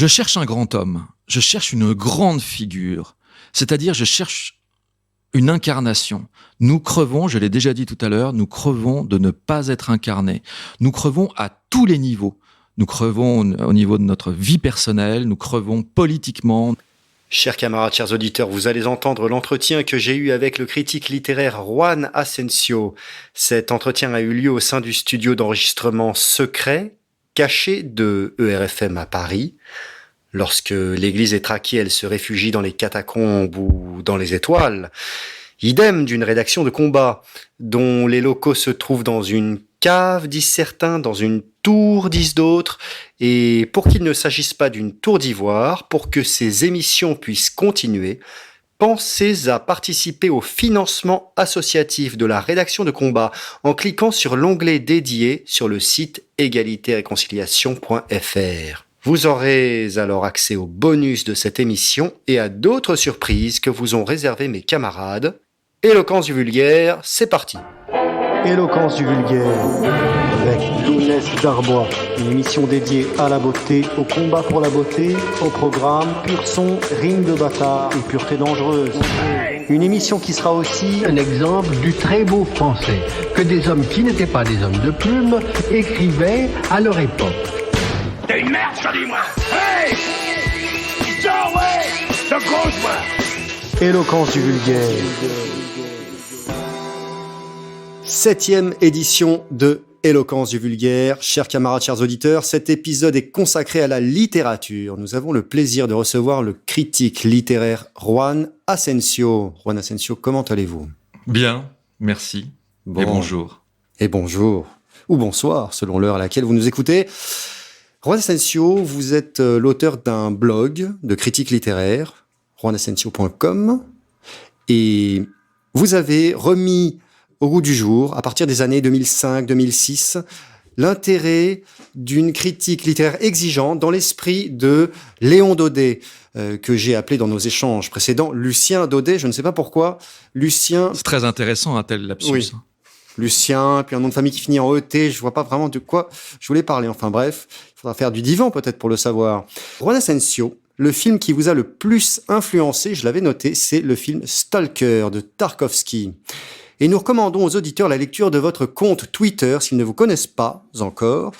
Je cherche un grand homme, je cherche une grande figure, c'est-à-dire je cherche une incarnation. Nous crevons, je l'ai déjà dit tout à l'heure, nous crevons de ne pas être incarnés. Nous crevons à tous les niveaux. Nous crevons au niveau de notre vie personnelle, nous crevons politiquement. Chers camarades, chers auditeurs, vous allez entendre l'entretien que j'ai eu avec le critique littéraire Juan Asensio. Cet entretien a eu lieu au sein du studio d'enregistrement secret, caché de ERFM à Paris. Lorsque l'église est traquée, elle se réfugie dans les catacombes ou dans les étoiles. Idem d'une rédaction de combat, dont les locaux se trouvent dans une cave, disent certains, dans une tour, disent d'autres, et pour qu'il ne s'agisse pas d'une tour d'ivoire, pour que ces émissions puissent continuer, pensez à participer au financement associatif de la rédaction de combat en cliquant sur l'onglet dédié sur le site égalitéréconciliation.fr. Vous aurez alors accès aux bonus de cette émission et à d'autres surprises que vous ont réservées mes camarades. Éloquence du vulgaire, c'est parti. Éloquence du vulgaire, avec Lounès Darbois, une émission dédiée à la beauté, au combat pour la beauté, au programme pur son, rime de bâtard et pureté dangereuse. Une émission qui sera aussi un exemple du très beau français que des hommes qui n'étaient pas des hommes de plume écrivaient à leur époque. T'es une merde, je dis moi. Hey! John Way! De gauche, moi! Éloquence du vulgaire. 7e édition de Éloquence du vulgaire. Chers camarades, chers auditeurs, cet épisode est consacré à la littérature. Nous avons le plaisir de recevoir le critique littéraire Juan Asensio. Juan Asensio, comment allez-vous ? Bien, merci. Bon. Et bonjour. Et bonjour. Ou bonsoir, selon l'heure à laquelle vous nous écoutez. Juan Asensio, vous êtes l'auteur d'un blog de critique littéraire, juanasensio.com, et vous avez remis au goût du jour, à partir des années 2005-2006, l'intérêt d'une critique littéraire exigeante dans l'esprit de Léon Daudet, que j'ai appelé dans nos échanges précédents Lucien Daudet. Je ne sais pas pourquoi. Lucien... C'est très intéressant, un tel lapsus. Oui. Lucien, puis un nom de famille qui finit en ET, je vois pas vraiment de quoi je voulais parler. Enfin bref, il faudra faire du divan peut-être pour le savoir. Juan Asensio, le film qui vous a le plus influencé, je l'avais noté, c'est le film Stalker de Tarkovsky. Et nous recommandons aux auditeurs la lecture de votre compte Twitter, s'ils ne vous connaissent pas encore.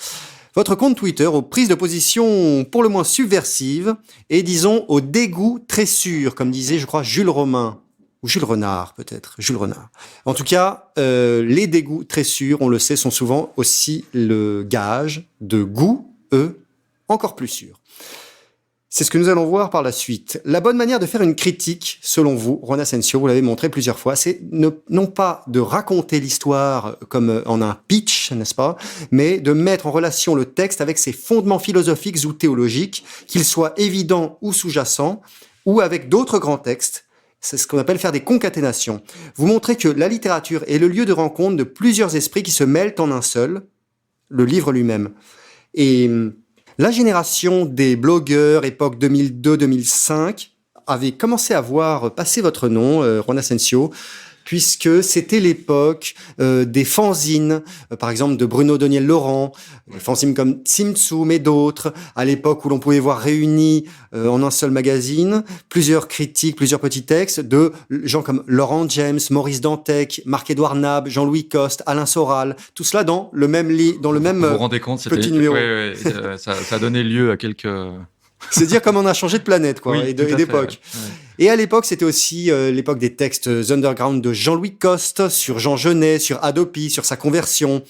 Votre compte Twitter aux prises de position pour le moins subversives et disons au dégoût très sûr, comme disait, je crois, Jules Romain. Ou Jules Renard, peut-être. Jules Renard. En tout cas, les dégoûts très sûrs, on le sait, sont souvent aussi le gage de goûts, encore plus sûrs. C'est ce que nous allons voir par la suite. La bonne manière de faire une critique, selon vous, Juan Asensio, vous l'avez montré plusieurs fois, c'est non pas de raconter l'histoire comme en un pitch, n'est-ce pas, mais de mettre en relation le texte avec ses fondements philosophiques ou théologiques, qu'ils soient évidents ou sous-jacents, ou avec d'autres grands textes. C'est ce qu'on appelle faire des concaténations. Vous montrez que la littérature est le lieu de rencontre de plusieurs esprits qui se mêlent en un seul, le livre lui-même. Et la génération des blogueurs, époque 2002-2005, avait commencé à voir passer votre nom, Juan Asensio, puisque c'était l'époque des fanzines, par exemple de Bruno Doniel-Laurent, des fanzines comme Tsimtsum et d'autres, à l'époque où l'on pouvait voir réunis en un seul magazine plusieurs critiques, plusieurs petits textes de gens comme Laurent James, Maurice Dantec, Marc-Édouard Nab, Jean-Louis Coste, Alain Soral, tout cela dans le même dans le même vous vous rendez compte, petit numéro. Oui, ça a donné lieu à quelques... C'est dire comme on a changé de planète, quoi, oui, et d'époque. Ouais. Et à l'époque, c'était aussi l'époque des textes underground de Jean-Louis Coste, sur Jean Genet, sur Adopi, sur sa conversion.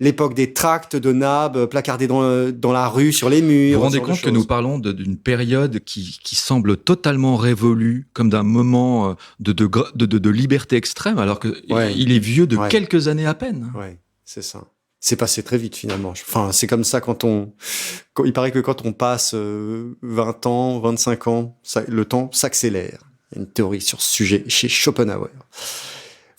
L'époque des tracts de Nab placardés dans la rue, sur les murs. Vous vous rendez compte que nous parlons d'une période qui semble totalement révolue, comme d'un moment de liberté extrême, alors que il est vieux de quelques années à peine. Ouais, c'est ça. C'est passé très vite finalement. Enfin, c'est comme ça il paraît que quand on passe 20 ans, 25 ans, le temps s'accélère. Il y a une théorie sur ce sujet chez Schopenhauer.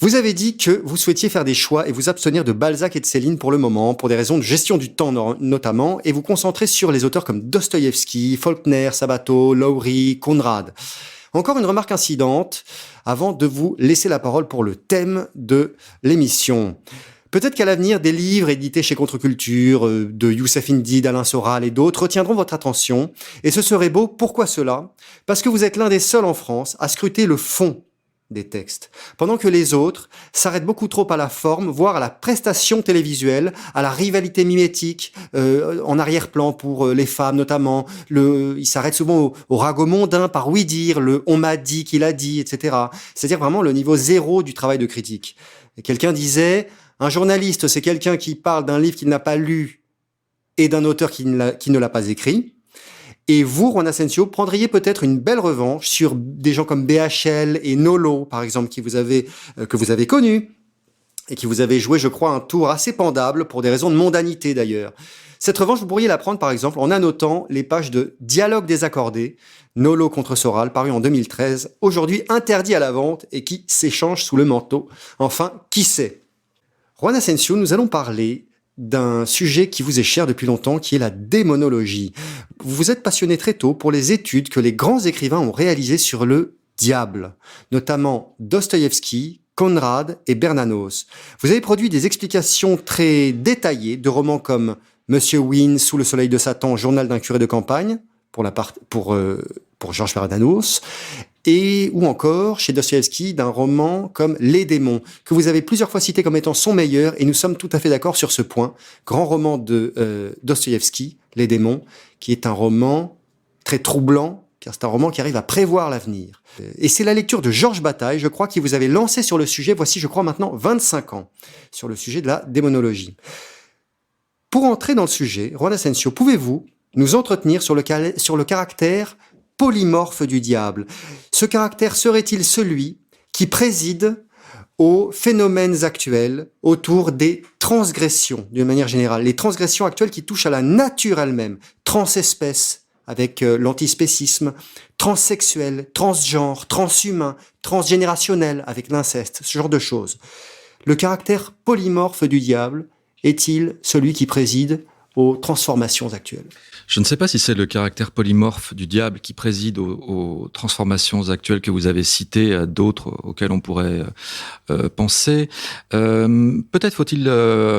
Vous avez dit que vous souhaitiez faire des choix et vous abstenir de Balzac et de Céline pour le moment, pour des raisons de gestion du temps notamment, et vous concentrer sur les auteurs comme Dostoïevski, Faulkner, Sabato, Lowry, Conrad. Encore une remarque incidente, avant de vous laisser la parole pour le thème de l'émission. Peut-être qu'à l'avenir, des livres édités chez Contre-Culture, de Youssef Indy, d'Alain Soral et d'autres retiendront votre attention. Et ce serait beau. Pourquoi cela? Parce que vous êtes l'un des seuls en France à scruter le fond des textes, pendant que les autres s'arrêtent beaucoup trop à la forme, voire à la prestation télévisuelle, à la rivalité mimétique, en arrière-plan pour les femmes notamment. Ils s'arrêtent souvent au ragot mondain par oui dire, le on m'a dit qu'il a dit, etc. C'est-à-dire vraiment le niveau zéro du travail de critique. Et quelqu'un disait, un journaliste, c'est quelqu'un qui parle d'un livre qu'il n'a pas lu et d'un auteur qui ne l'a pas écrit. Et vous, Juan Asensio, prendriez peut-être une belle revanche sur des gens comme BHL et Nolo, par exemple, que vous avez connus et qui vous avez joué, je crois, un tour assez pendable pour des raisons de mondanité d'ailleurs. Cette revanche, vous pourriez la prendre, par exemple, en annotant les pages de Dialogue désaccordé, Nolo contre Soral, paru en 2013, aujourd'hui interdit à la vente et qui s'échange sous le manteau. Enfin, qui sait? Juan Asensio, nous allons parler d'un sujet qui vous est cher depuis longtemps, qui est la démonologie. Vous vous êtes passionné très tôt pour les études que les grands écrivains ont réalisées sur le diable, notamment Dostoïevski, Conrad et Bernanos. Vous avez produit des explications très détaillées de romans comme Monsieur Wynne, Sous le soleil de Satan, Journal d'un curé de campagne, pour Georges Bernanos, ou encore, chez Dostoïevski, d'un roman comme Les démons, que vous avez plusieurs fois cité comme étant son meilleur, et nous sommes tout à fait d'accord sur ce point. Grand roman de Dostoïevski, Les démons, qui est un roman très troublant, car c'est un roman qui arrive à prévoir l'avenir. Et c'est la lecture de Georges Bataille, je crois, qui vous avait lancé sur le sujet, voici, je crois, maintenant 25 ans, sur le sujet de la démonologie. Pour entrer dans le sujet, Juan Asensio, pouvez-vous nous entretenir sur le caractère polymorphe du diable? Ce caractère serait-il celui qui préside aux phénomènes actuels autour des transgressions, d'une manière générale, les transgressions actuelles qui touchent à la nature elle-même, transespèce avec l'antispécisme, transsexuel, transgenre, transhumain, transgénérationnel avec l'inceste, ce genre de choses. Le caractère polymorphe du diable est-il celui qui préside aux transformations actuelles? Je ne sais pas si c'est le caractère polymorphe du diable qui préside aux transformations actuelles que vous avez citées, d'autres auxquelles on pourrait penser. Peut-être faut-il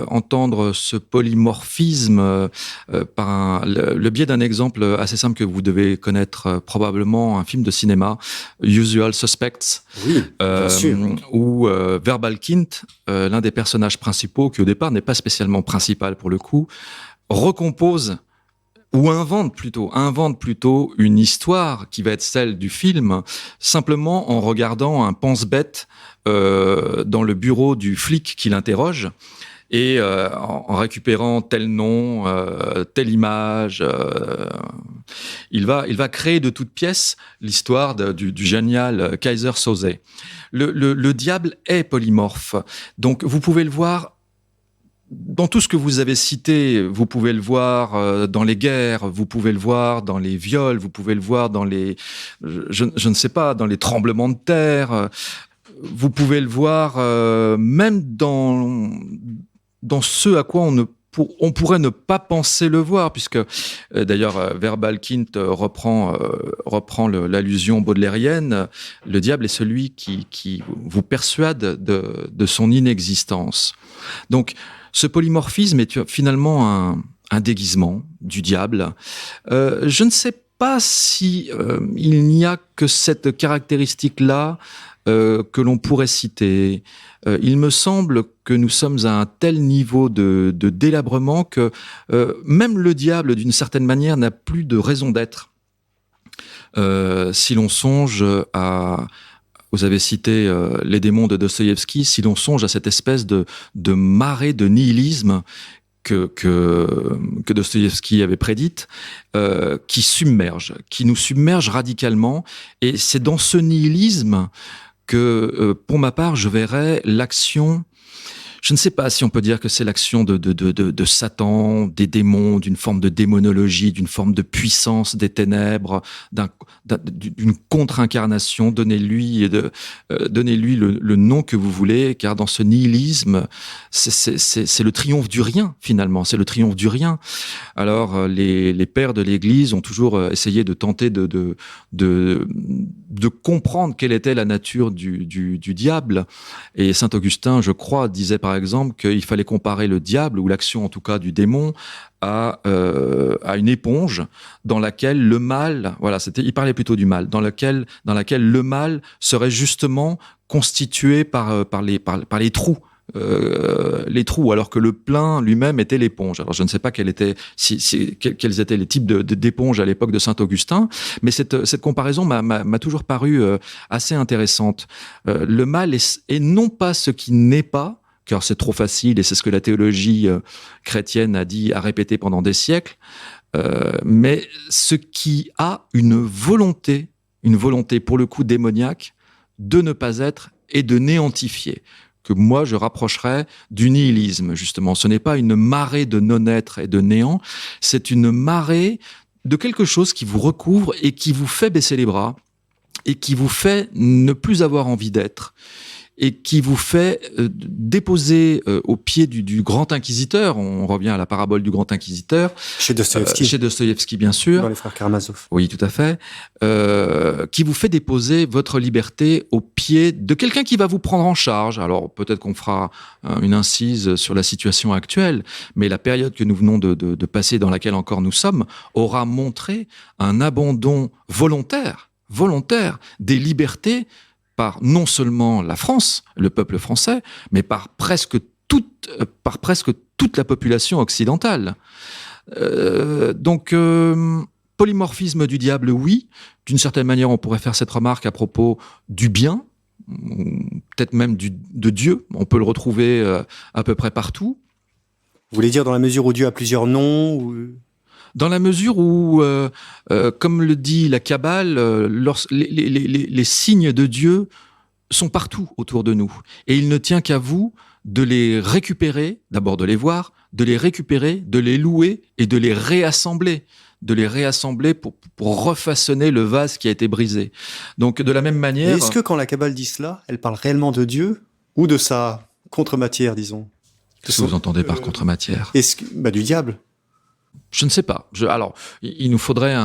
entendre ce polymorphisme par le biais d'un exemple assez simple que vous devez connaître probablement, un film de cinéma, Usual Suspects, oui, bien sûr. où Verbal Kint, l'un des personnages principaux, qui au départ n'est pas spécialement principal pour le coup, recompose ou invente plutôt une histoire qui va être celle du film, simplement en regardant un pense-bête dans le bureau du flic qui l'interroge, et en récupérant tel nom, telle image, il va créer de toutes pièces l'histoire du génial Kaiser Soze. Le diable est polymorphe, donc vous pouvez le voir dans tout ce que vous avez cité. Vous pouvez le voir dans les guerres, vous pouvez le voir dans les viols, vous pouvez le voir dans les, je ne sais pas, dans les tremblements de terre. Vous pouvez le voir même dans ce à quoi on pourrait ne pas penser le voir, puisque d'ailleurs Verbal Kint reprend l'allusion baudelairienne. Le diable est celui qui vous persuade de son inexistence. Donc ce polymorphisme est finalement un déguisement du diable. Je ne sais pas si il n'y a que cette caractéristique-là que l'on pourrait citer. Il me semble que nous sommes à un tel niveau de délabrement que même le diable, d'une certaine manière, n'a plus de raison d'être. Si l'on songe à... Vous avez cité Les démons de Dostoïevski, si l'on songe à cette espèce de marée de nihilisme que Dostoïevski avait prédite, qui nous submerge radicalement. Et c'est dans ce nihilisme que, pour ma part, je verrais l'action... Je ne sais pas si on peut dire que c'est l'action de Satan, des démons, d'une forme de démonologie, d'une forme de puissance des ténèbres, d'une contre-incarnation. Donnez-lui le nom que vous voulez, car dans ce nihilisme, c'est le triomphe du rien, finalement. C'est le triomphe du rien. Alors, les pères de l'Église ont toujours essayé de tenter de comprendre quelle était la nature du diable. Et Saint Augustin, je crois, disait par par exemple, qu'il fallait comparer le diable, ou l'action en tout cas du démon, à une éponge dans laquelle le mal, voilà, il parlait plutôt du mal, dans laquelle le mal serait justement constitué par les trous. Alors que le plein lui-même était l'éponge. Alors je ne sais pas quels étaient les types d'éponges à l'époque de Saint-Augustin, mais cette comparaison m'a toujours paru assez intéressante. Le mal est non pas ce qui n'est pas, car c'est trop facile et c'est ce que la théologie chrétienne a répété pendant des siècles, mais ce qui a une volonté pour le coup démoniaque de ne pas être et de néantifier, que moi je rapprocherais du nihilisme, justement. Ce n'est pas une marée de non-être et de néant, c'est une marée de quelque chose qui vous recouvre et qui vous fait baisser les bras et qui vous fait ne plus avoir envie d'être, et qui vous fait déposer au pied du grand inquisiteur. On revient à la parabole du grand inquisiteur. Chez Dostoïevski, bien sûr. Dans les frères Karamazov. Oui, tout à fait. Qui vous fait déposer votre liberté au pied de quelqu'un qui va vous prendre en charge. Alors, peut-être qu'on fera une incise sur la situation actuelle, mais la période que nous venons de passer, dans laquelle encore nous sommes, aura montré un abandon volontaire des libertés par non seulement la France, le peuple français, mais par presque toute la population occidentale. Donc, polymorphisme du diable, oui. D'une certaine manière, on pourrait faire cette remarque à propos du bien, peut-être même de Dieu. On peut le retrouver à peu près partout. Vous voulez dire dans la mesure où Dieu a plusieurs noms ou... Dans la mesure où, comme le dit la Kabbale, les signes de Dieu sont partout autour de nous. Et il ne tient qu'à vous de les récupérer, d'abord de les voir, de les récupérer, de les louer et de les réassembler. Pour refaçonner le vase qui a été brisé. Donc, de la même manière... Est-ce que quand la Kabbale dit cela, elle parle réellement de Dieu ou de sa contre-matière, disons? Qu'est-ce que vous entendez par contre-matière? Du diable. Je ne sais pas. Il faudrait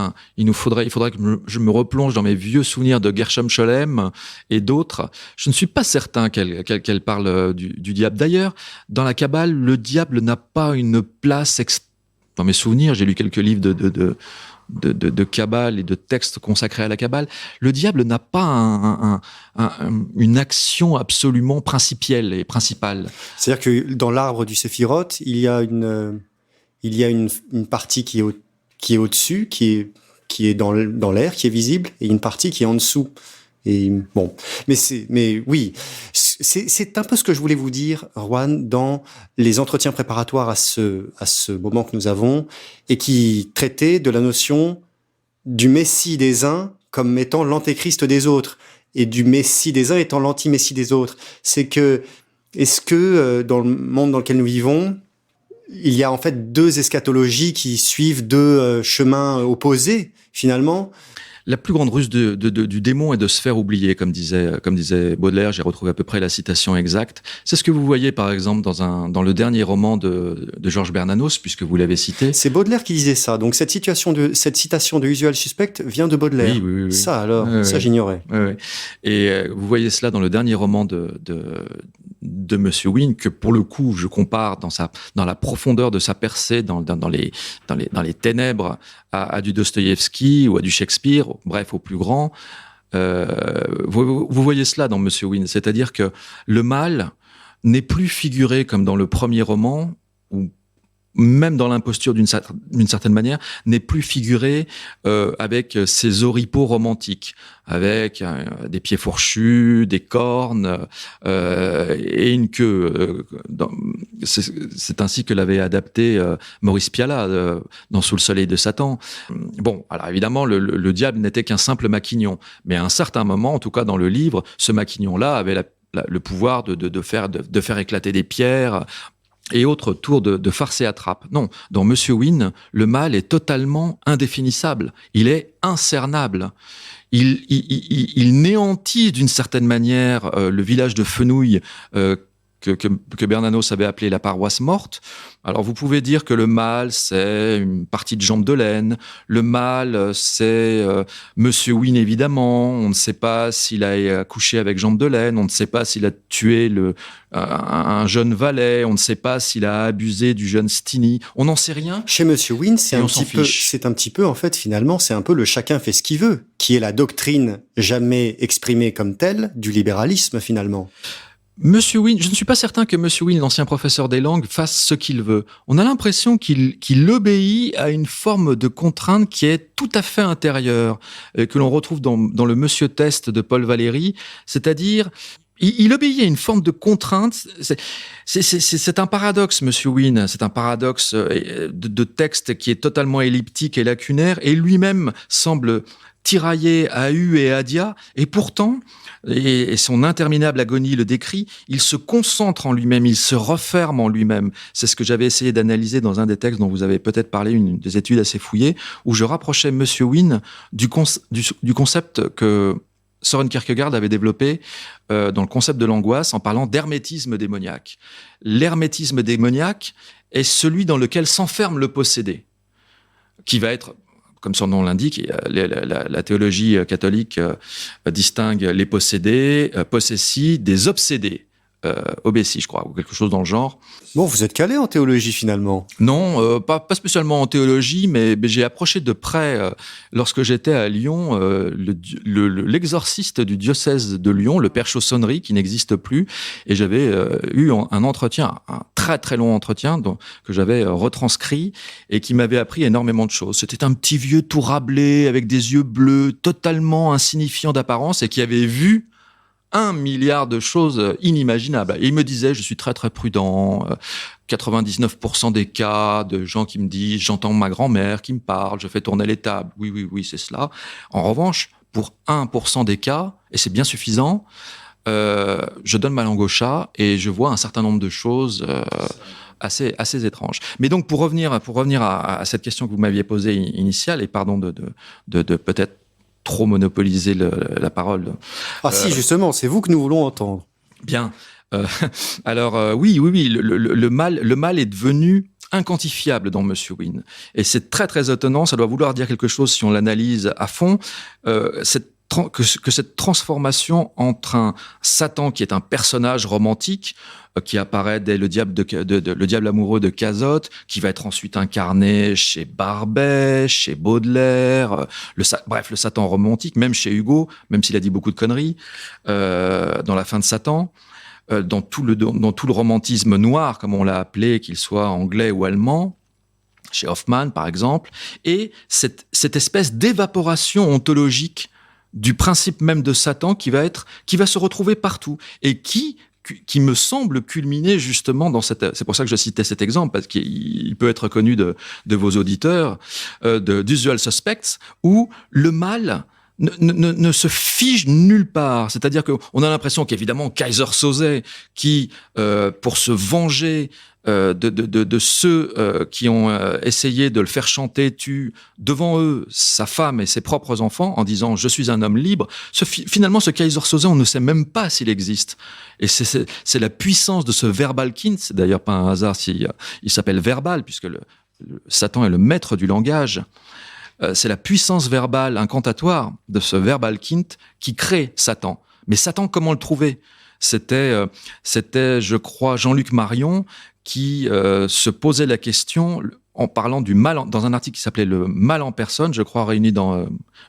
que je me replonge dans mes vieux souvenirs de Gershom Scholem et d'autres. Je ne suis pas certain qu'elle parle du diable. D'ailleurs, dans la Kabbale, le diable n'a pas une place. Dans mes souvenirs, j'ai lu quelques livres de Kabbale et de textes consacrés à la Kabbale. Le diable n'a pas une action absolument principielle et principale. C'est-à-dire que dans l'arbre du Séphiroth, il y a une partie qui est au-dessus, qui est dans l'air, qui est visible, et une partie qui est en dessous. Et bon, mais oui, c'est un peu ce que je voulais vous dire, Juan, dans les entretiens préparatoires à ce moment que nous avons, et qui traitaient de la notion du Messie des uns comme étant l'antéchrist des autres, et du Messie des uns étant l'anti-Messie des autres. Est-ce que dans le monde dans lequel nous vivons, il y a en fait deux eschatologies qui suivent deux chemins opposés, finalement? La plus grande ruse du démon est de se faire oublier, comme disait Baudelaire. J'ai retrouvé à peu près la citation exacte. C'est ce que vous voyez, par exemple, dans le dernier roman de Georges Bernanos, puisque vous l'avez cité. C'est Baudelaire qui disait ça. Donc cette citation de Usual Suspect vient de Baudelaire. Oui. Ça alors, ça j'ignorais. Oui. Et vous voyez cela dans le dernier roman de Monsieur Wynne, que pour le coup je compare dans la profondeur de sa percée dans les ténèbres à du Dostoïevski ou à du Shakespeare, bref, au plus grand. Vous voyez cela dans Monsieur Wynne, c'est-à-dire que le mal n'est plus figuré comme dans le premier roman, ou même dans l'imposture d'une certaine manière, n'est plus figuré avec ses oripeaux romantiques, avec des pieds fourchus, des cornes et une queue. C'est ainsi que l'avait adapté Maurice Pialat dans Sous le soleil de Satan. Bon, alors évidemment, le diable n'était qu'un simple maquignon, mais à un certain moment, en tout cas dans le livre, ce maquignon-là avait le pouvoir de faire éclater des pierres et autres tours de farce et attrape. Non, dans Monsieur Wynne, le mal est totalement indéfinissable. Il est incernable. Il néantit d'une certaine manière le village de Fenouil que Bernanos avait appelé la paroisse morte. Alors vous pouvez dire que le mâle, c'est une partie de jambe de laine. Le mâle, c'est Monsieur Wynne, évidemment. On ne sait pas s'il a couché avec jambe de laine. On ne sait pas s'il a tué un jeune valet. On ne sait pas s'il a abusé du jeune Steenie. On n'en sait rien. Chez Monsieur Wynne, c'est Et un on s'en petit peu, fiche. c'est un petit peu, en fait, finalement, c'est un peu le chacun fait ce qu'il veut, qui est la doctrine jamais exprimée comme telle du libéralisme, finalement. Monsieur Wynne, je ne suis pas certain que Monsieur Wynne, l'ancien professeur des langues, fasse ce qu'il veut. On a l'impression qu'il obéit à une forme de contrainte qui est tout à fait intérieure, que l'on retrouve dans le Monsieur Test de Paul Valéry, c'est-à-dire il obéit à une forme de contrainte. C'est un paradoxe, Monsieur Wynne. C'est un paradoxe de texte qui est totalement elliptique et lacunaire, et lui-même semble tiraillé à U et à Dia, et pourtant, et son interminable agonie le décrit, il se concentre en lui-même, il se referme en lui-même. C'est ce que j'avais essayé d'analyser dans un des textes dont vous avez peut-être parlé, une des études assez fouillées, où je rapprochais Monsieur Wynne du concept que Søren Kierkegaard avait développé dans le concept de l'angoisse en parlant d'hermétisme démoniaque. L'hermétisme démoniaque est celui dans lequel s'enferme le possédé, qui va être, comme son nom l'indique, la théologie catholique distingue les possédés, possessi, des obsédés, obési, je crois, ou quelque chose dans le genre. Bon, vous êtes calé en théologie, finalement. Non, pas spécialement en théologie, mais j'ai approché de près, lorsque j'étais à Lyon, l'exorciste du diocèse de Lyon, le père Chaussonnerie, qui n'existe plus, et j'avais eu un entretien, un très très long entretien que j'avais retranscrit et qui m'avait appris énormément de choses. C'était un petit vieux tout râblé, avec des yeux bleus, totalement insignifiant d'apparence, et qui avait vu 1 milliard de choses inimaginables. Et il me disait, je suis très très prudent, 99% des cas de gens qui me disent, j'entends ma grand-mère qui me parle, je fais tourner les tables, oui, c'est cela. En revanche, pour 1% des cas, et c'est bien suffisant, je donne ma langue au chat et je vois un certain nombre de choses assez étranges. Mais donc, pour revenir à cette question que vous m'aviez posée initiale, et pardon de peut-être trop monopoliser la parole. Si, justement, c'est vous que nous voulons entendre. Bien. Alors, oui, le mal est devenu inquantifiable dans Monsieur Wynne. Et c'est très, très étonnant. Ça doit vouloir dire quelque chose si on l'analyse à fond. Que cette transformation entre un Satan qui est un personnage romantique qui apparaît dès le diable le diable amoureux de Cazotte, qui va être ensuite incarné chez Barbet, chez Baudelaire, le Satan romantique, même chez Hugo, même s'il a dit beaucoup de conneries, dans La fin de Satan, dans tout le romantisme noir, comme on l'a appelé, qu'il soit anglais ou allemand, chez Hoffmann par exemple, et cette espèce d'évaporation ontologique du principe même de Satan qui va se retrouver partout et qui me semble culminer justement dans c'est pour ça que je citais cet exemple, parce qu'il peut être connu de vos auditeurs, d'Usual Suspects, où le mal ne se fige nulle part. C'est-à-dire qu'on a l'impression qu'évidemment Kaiser Soze, qui pour se venger de ceux qui ont essayé de le faire chanter, tue devant eux sa femme et ses propres enfants en disant « je suis un homme libre », finalement ce Kaiser Soze, on ne sait même pas s'il existe. Et c'est la puissance de ce Verbalkind, c'est d'ailleurs pas un hasard s'il s'appelle Verbal, puisque Satan est le maître du langage. C'est la puissance verbale incantatoire de ce Verbalkind qui crée Satan. Mais Satan, comment le trouver ? C'était, je crois, Jean-Luc Marion qui se posait la question en parlant du mal, dans un article qui s'appelait « Le mal en personne », je crois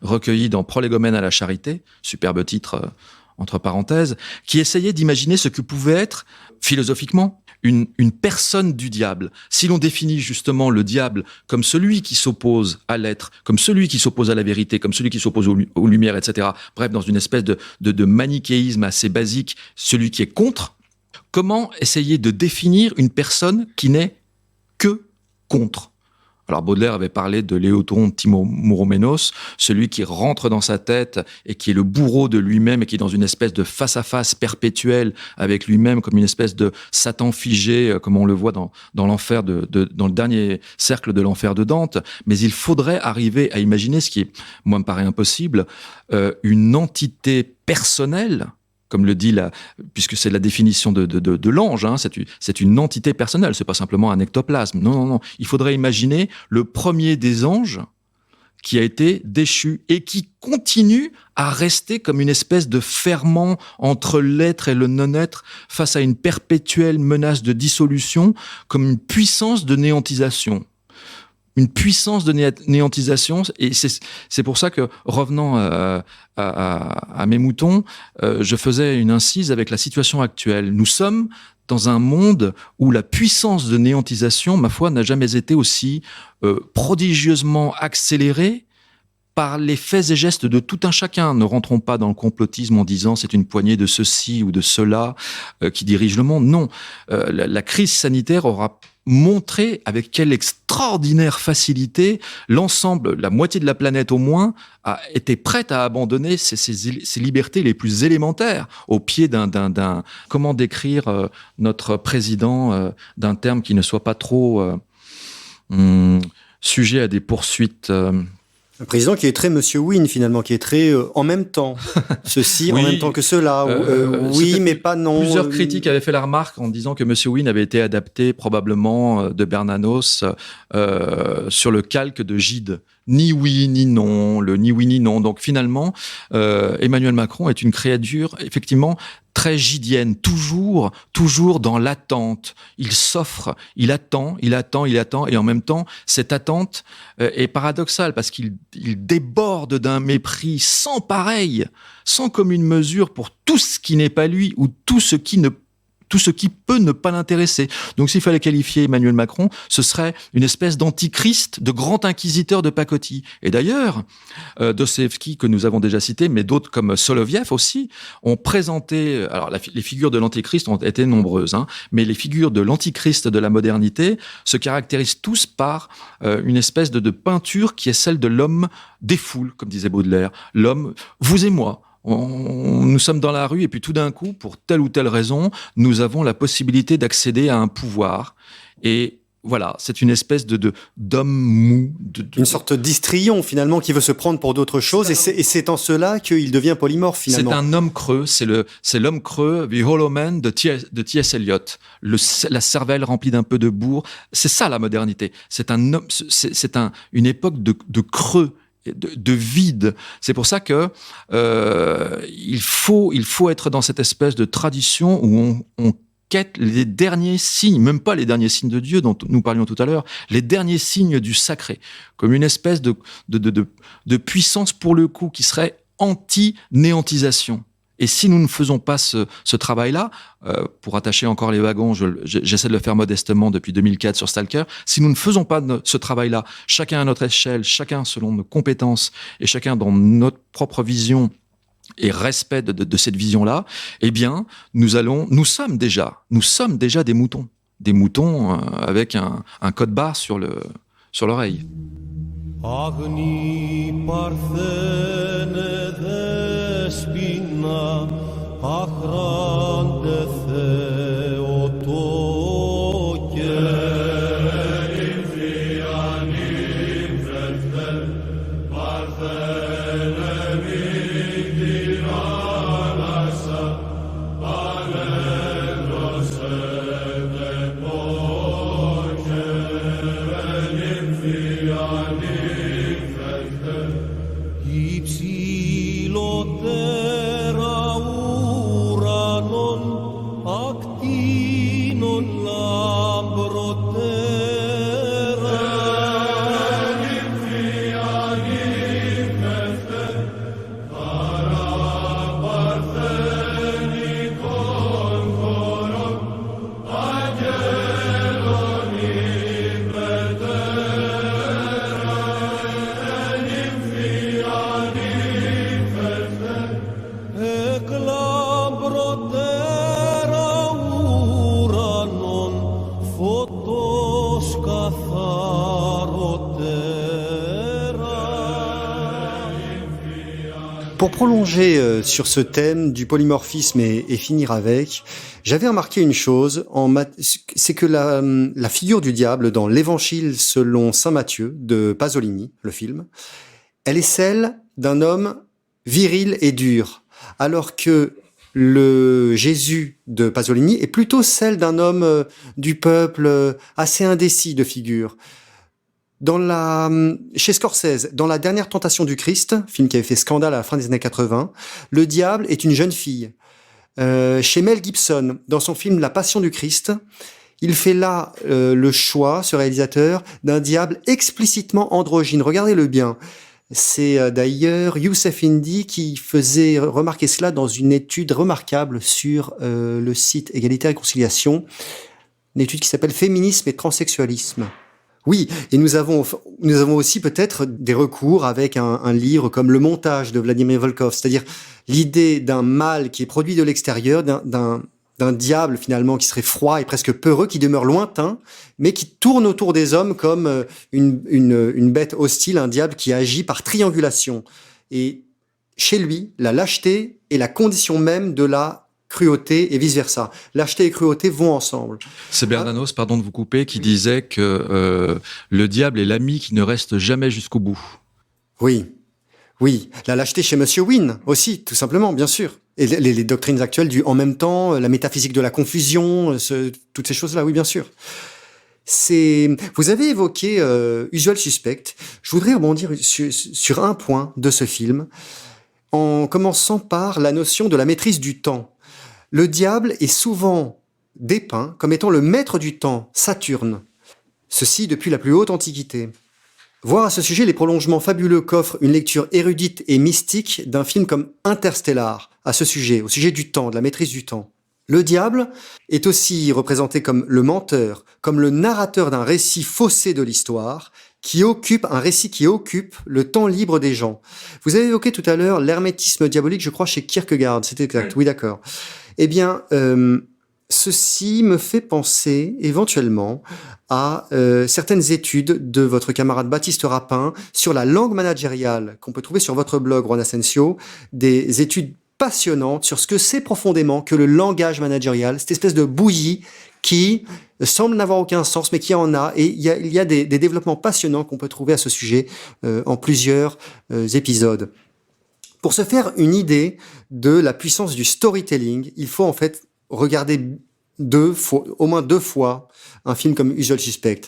recueilli dans Prolégomène à la charité, superbe titre entre parenthèses, qui essayait d'imaginer ce que pouvait être, philosophiquement, une personne du diable. Si l'on définit justement le diable comme celui qui s'oppose à l'être, comme celui qui s'oppose à la vérité, comme celui qui s'oppose aux lumières, etc., bref, dans une espèce de manichéisme assez basique, celui qui est contre, comment essayer de définir une personne qui n'est que contre ? Alors Baudelaire avait parlé de Léoton Timomouroménos, celui qui rentre dans sa tête et qui est le bourreau de lui-même et qui est dans une espèce de face-à-face perpétuel avec lui-même, comme une espèce de Satan figé, comme on le voit dans l'enfer dans le dernier cercle de l'enfer de Dante. Mais il faudrait arriver à imaginer, ce qui, moi, me paraît impossible, une entité personnelle comme le dit puisque c'est la définition de l'ange, hein, c'est une entité personnelle, c'est pas simplement un ectoplasme. Non. Il faudrait imaginer le premier des anges qui a été déchu et qui continue à rester comme une espèce de ferment entre l'être et le non-être face à une perpétuelle menace de dissolution, comme une puissance de néantisation. Une puissance de néantisation, et c'est pour ça que, revenant à mes moutons, je faisais une incise avec la situation actuelle. Nous sommes dans un monde où la puissance de néantisation, ma foi, n'a jamais été aussi prodigieusement accélérée par les faits et gestes de tout un chacun. Ne rentrons pas dans le complotisme en disant c'est une poignée de ceci ou de cela qui dirige le monde. Non, la crise sanitaire aura montré avec quelle extraordinaire facilité l'ensemble, la moitié de la planète au moins, a été prête à abandonner ses libertés les plus élémentaires au pied d'un comment décrire notre président d'un terme qui ne soit pas trop sujet à des poursuites. Un président qui est très Monsieur Wynne, finalement, qui est très en même temps. Ceci oui, en même temps que cela. Oui, mais pas non. Plusieurs critiques avaient fait la remarque en disant que Monsieur Wynne avait été adapté probablement de Bernanos sur le calque de Gide. Ni oui, ni non, ni oui, ni non. Donc finalement, Emmanuel Macron est une créature, effectivement, très gidienne, toujours dans l'attente. Il s'offre, il attend, et en même temps, cette attente est paradoxale parce qu'il déborde d'un mépris sans pareil, sans commune mesure pour tout ce qui n'est pas lui ou tout ce qui peut ne pas l'intéresser. Donc s'il fallait qualifier Emmanuel Macron, ce serait une espèce d'antichrist, de grand inquisiteur de pacotille. Et d'ailleurs, Dostoïevski, que nous avons déjà cité, mais d'autres comme Soloviev aussi, ont présenté... Alors les figures de l'antichrist ont été nombreuses, hein, mais les figures de l'antichrist de la modernité se caractérisent tous par une espèce de peinture qui est celle de l'homme des foules, comme disait Baudelaire. L'homme, vous et moi, nous sommes dans la rue et puis tout d'un coup, pour telle ou telle raison, nous avons la possibilité d'accéder à un pouvoir. Et voilà, c'est une espèce d'homme mou. Une sorte d'histrion, finalement, qui veut se prendre pour d'autres choses. Et c'est en cela qu'il devient polymorphe, finalement. C'est un homme creux. C'est l'homme creux, The Hollow Man de T.S. Eliot. La cervelle remplie d'un peu de bourre. C'est ça, la modernité. C'est une époque de creux, de vide. C'est pour ça que il faut être dans cette espèce de tradition où on quête les derniers signes, même pas les derniers signes de Dieu dont nous parlions tout à l'heure, les derniers signes du sacré, comme une espèce de puissance pour le coup qui serait anti-néantisation. Et si nous ne faisons pas ce travail-là, pour attacher encore les wagons, j'essaie de le faire modestement depuis 2004 sur Stalker, si nous ne faisons pas ce travail-là, chacun à notre échelle, chacun selon nos compétences et chacun dans notre propre vision et respect de cette vision-là, eh bien, nous sommes déjà des moutons avec un code barre sur l'oreille. Αγνή παρθένε δέσποινα, αχράντε Θεοτόκε. Υψηλότερα ουρανών ακτίνων λαμπροτέρα. Pour prolonger sur ce thème du polymorphisme et finir avec, j'avais remarqué une chose, c'est que la figure du diable dans l'Évangile selon saint Matthieu de Pasolini, le film, elle est celle d'un homme viril et dur, alors que le Jésus de Pasolini est plutôt celle d'un homme du peuple assez indécis de figure. Chez Scorsese, dans La dernière tentation du Christ, film qui avait fait scandale à la fin des années 80, le diable est une jeune fille. Chez Mel Gibson, dans son film La Passion du Christ, il fait là le choix, ce réalisateur, d'un diable explicitement androgyne. Regardez-le bien. C'est d'ailleurs Youssef Indy qui faisait remarquer cela dans une étude remarquable sur le site Égalité et Réconciliation, une étude qui s'appelle Féminisme et transsexualisme. Oui, et nous avons aussi peut-être des recours avec un livre comme Le montage de Vladimir Volkov, c'est-à-dire l'idée d'un mal qui est produit de l'extérieur, d'un diable finalement qui serait froid et presque peureux, qui demeure lointain, mais qui tourne autour des hommes comme une bête hostile, un diable qui agit par triangulation. Et chez lui, la lâcheté est la condition même de la cruauté et vice-versa. Lâcheté et cruauté vont ensemble. C'est Bernanos, pardon de vous couper, qui disait que le diable est l'ami qui ne reste jamais jusqu'au bout. Oui. La lâcheté chez Monsieur Wynne aussi, tout simplement, bien sûr. Et les doctrines actuelles du en même temps, la métaphysique de la confusion, toutes ces choses-là, oui, bien sûr. Vous avez évoqué Usual Suspect. Je voudrais rebondir sur un point de ce film, en commençant par la notion de la maîtrise du temps. Le diable est souvent dépeint comme étant le maître du temps, Saturne. Ceci depuis la plus haute antiquité. Voir à ce sujet les prolongements fabuleux qu'offre une lecture érudite et mystique d'un film comme Interstellar, à ce sujet, au sujet du temps, de la maîtrise du temps. Le diable est aussi représenté comme le menteur, comme le narrateur d'un récit faussé de l'histoire, un récit qui occupe le temps libre des gens. Vous avez évoqué tout à l'heure l'hermétisme diabolique, je crois, chez Kierkegaard, c'est exact, oui d'accord. Eh bien, ceci me fait penser éventuellement à certaines études de votre camarade Baptiste Rapin sur la langue managériale qu'on peut trouver sur votre blog, Juan Asensio, des études passionnantes sur ce que c'est profondément que le langage managérial, cette espèce de bouillie qui semble n'avoir aucun sens, mais qui en a. Et il y a des développements passionnants qu'on peut trouver à ce sujet en plusieurs épisodes. Pour se faire une idée de la puissance du storytelling, il faut en fait regarder au moins deux fois un film comme Usual Suspect.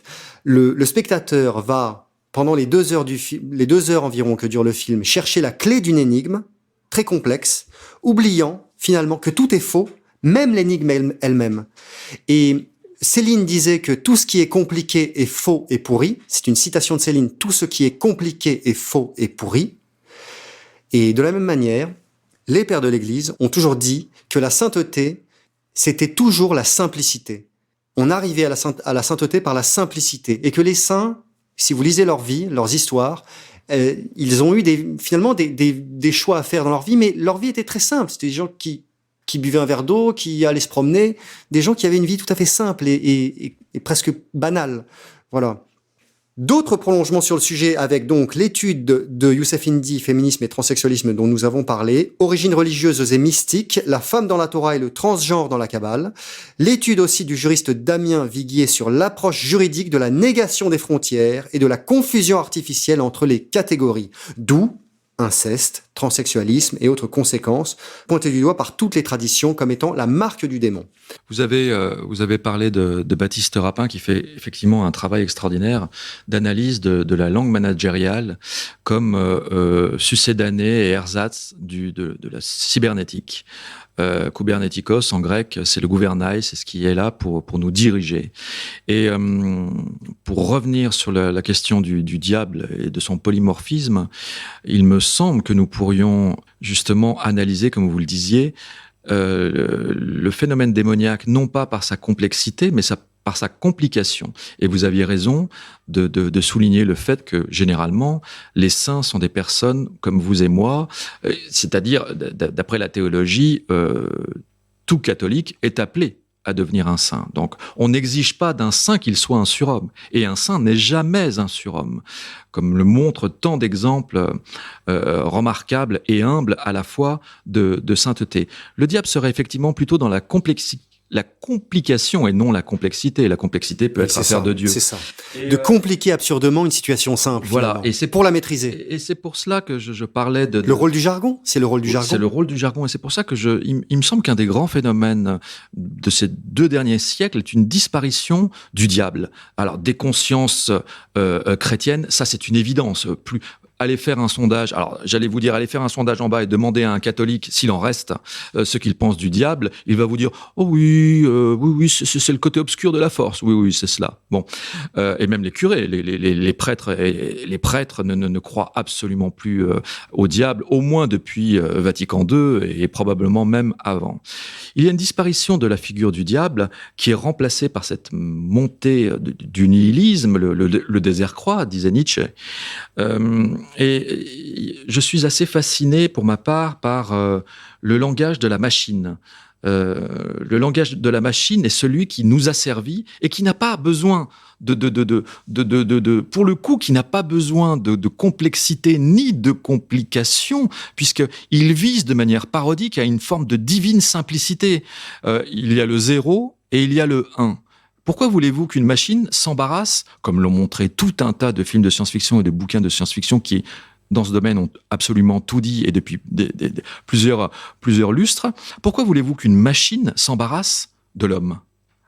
Le spectateur va, pendant les 2 heures les 2 heures environ que dure le film, chercher la clé d'une énigme très complexe, oubliant finalement que tout est faux, même l'énigme elle-même. Et Céline disait que tout ce qui est compliqué est faux et pourri. C'est une citation de Céline. Tout ce qui est compliqué est faux et pourri. Et de la même manière, les pères de l'Église ont toujours dit que la sainteté, c'était toujours la simplicité. On arrivait à la sainteté par la simplicité. Et que les saints, si vous lisez leur vie, leurs histoires, ils ont eu finalement des choix à faire dans leur vie, mais leur vie était très simple. C'était des gens qui buvaient un verre d'eau, qui allaient se promener, des gens qui avaient une vie tout à fait simple et presque banale. Voilà. D'autres prolongements sur le sujet avec donc l'étude de Youssef Indy, Féminisme et transsexualisme dont nous avons parlé, Origines religieuses et mystiques, La femme dans la Torah et le transgenre dans la Kabbale, l'étude aussi du juriste Damien Viguier sur l'approche juridique de la négation des frontières et de la confusion artificielle entre les catégories, d'où inceste, transsexualisme et autres conséquences, pointées du doigt par toutes les traditions comme étant la marque du démon. Vous avez parlé de Baptiste Rapin qui fait effectivement un travail extraordinaire d'analyse de la langue managériale comme succédané et ersatz de la cybernétique. Kubernetikos en grec, c'est le gouvernail, c'est ce qui est là pour nous diriger. Et pour revenir sur la question du diable et de son polymorphisme, il me semble que nous pourrions justement analyser, comme vous le disiez, le phénomène démoniaque, non pas par sa complexité, mais par sa complication. Et vous aviez raison de souligner le fait que, généralement, les saints sont des personnes comme vous et moi, c'est-à-dire, d'après la théologie, tout catholique est appelé à devenir un saint. Donc, on n'exige pas d'un saint qu'il soit un surhomme. Et un saint n'est jamais un surhomme, comme le montrent tant d'exemples remarquables et humbles à la fois de sainteté. Le diable serait effectivement plutôt dans la la complication et non la complexité. La complexité peut être affaire de Dieu. C'est ça. De compliquer absurdement une situation simple. Voilà. Finalement, Et c'est pour la maîtriser. Et c'est pour cela que je parlais de Le rôle du jargon, c'est le rôle du jargon. C'est le rôle du jargon, et c'est pour ça que il me semble qu'un des grands phénomènes de ces 2 derniers siècles est une disparition du diable. Alors, des consciences chrétiennes, ça c'est une évidence. Plus aller faire un sondage. Alors, j'allais vous dire, allez faire un sondage en bas et demander à un catholique s'il en reste ce qu'il pense du diable. Il va vous dire, oh oui, oui, c'est le côté obscur de la force. Oui, oui, c'est cela. Bon, et même les curés, les prêtres, les prêtres ne croient absolument plus au diable, au moins depuis Vatican II et probablement même avant. Il y a une disparition de la figure du diable qui est remplacée par cette montée du nihilisme, le désert-croix, disait Nietzsche. Et je suis assez fasciné, pour ma part, par le langage de la machine. Le langage de la machine est celui qui nous a servi et qui n'a pas besoin pour le coup, qui n'a pas besoin de complexité ni de complication, puisqu'il vise de manière parodique à une forme de divine simplicité. Il y a le 0 et il y a le 1. Pourquoi voulez-vous qu'une machine s'embarrasse, comme l'ont montré tout un tas de films de science-fiction et de bouquins de science-fiction qui, dans ce domaine, ont absolument tout dit et depuis plusieurs lustres. Pourquoi voulez-vous qu'une machine s'embarrasse de l'homme ?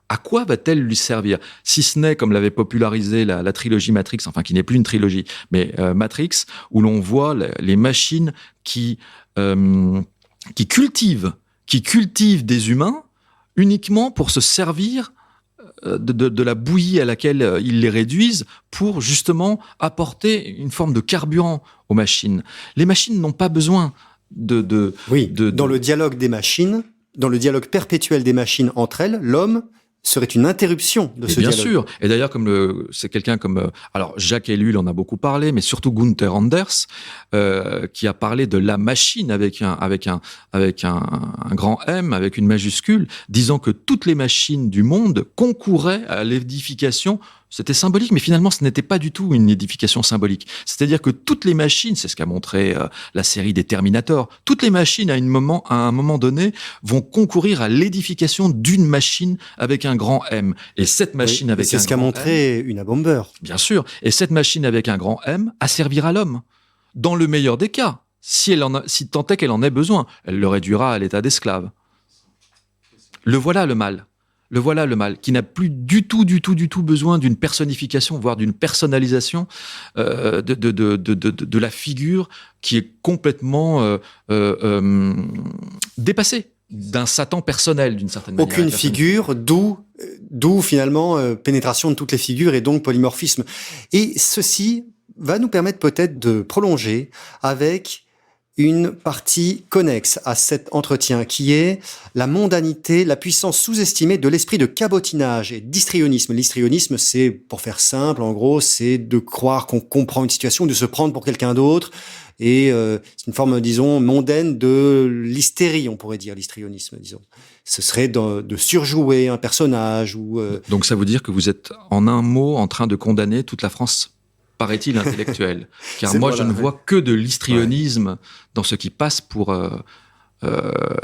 À quoi va-t-elle lui servir ? Si ce n'est, comme l'avait popularisé la trilogie Matrix, enfin qui n'est plus une trilogie, mais Matrix, où l'on voit les machines qui cultivent des humains uniquement pour se servir de la bouillie à laquelle ils les réduisent pour justement apporter une forme de carburant aux machines. Les machines n'ont pas besoin dans le dialogue des machines, dans le dialogue perpétuel des machines entre elles, l'homme serait une interruption de ce dialogue. Bien sûr. Et d'ailleurs, c'est quelqu'un comme alors Jacques Ellul en a beaucoup parlé, mais surtout Gunther Anders qui a parlé de la machine avec un grand M, avec une majuscule, disant que toutes les machines du monde concouraient à l'édification. C'était symbolique, mais finalement, ce n'était pas du tout une édification symbolique. C'est-à-dire que toutes les machines, c'est ce qu'a montré la série des Terminator, toutes les machines, à un moment donné, vont concourir à l'édification d'une machine avec un grand M. Et cette machine avec un grand M... C'est ce qu'a montré Una Bomber. Bien sûr. Et cette machine avec un grand M asservira l'homme. Dans le meilleur des cas, si tant est qu'elle en ait besoin, elle le réduira à l'état d'esclave. Le voilà le mal. Le voilà le mal, qui n'a plus du tout besoin d'une personnification, voire d'une personnalisation de la figure qui est complètement dépassée d'un Satan personnel, d'une certaine manière. Aucune figure, d'où finalement pénétration de toutes les figures et donc polymorphisme. Et ceci va nous permettre peut-être de prolonger avec une partie connexe à cet entretien qui est la mondanité, la puissance sous-estimée de l'esprit de cabotinage et d'histrionisme. L'histrionisme, c'est, pour faire simple, en gros, c'est de croire qu'on comprend une situation, de se prendre pour quelqu'un d'autre. Et c'est une forme, disons, mondaine de l'hystérie, on pourrait dire, l'histrionisme, disons. Ce serait de surjouer un personnage ou... Donc ça veut dire que vous êtes, en un mot, en train de condamner toute la France, paraît-il, intellectuelle. Car moi, je ne vois que de l'histrionisme dans ce qui passe pour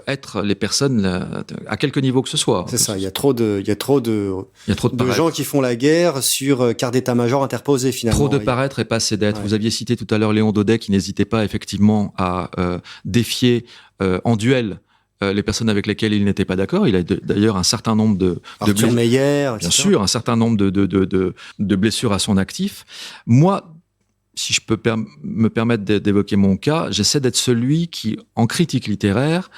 être les personnes à quelque niveau que ce soit. C'est ça, il y a trop de gens qui font la guerre sur quart d'état-major interposé, finalement. Trop de paraître et pas assez d'être. Ouais. Vous aviez cité tout à l'heure Léon Daudet qui n'hésitait pas effectivement à défier en duel les personnes avec lesquelles il n'était pas d'accord. Il a d'ailleurs un certain nombre de Arthur Meyer, bien sûr, un certain nombre de blessures à son actif. Moi, si je peux me permettre d'évoquer mon cas, j'essaie d'être celui qui, en critique littéraire,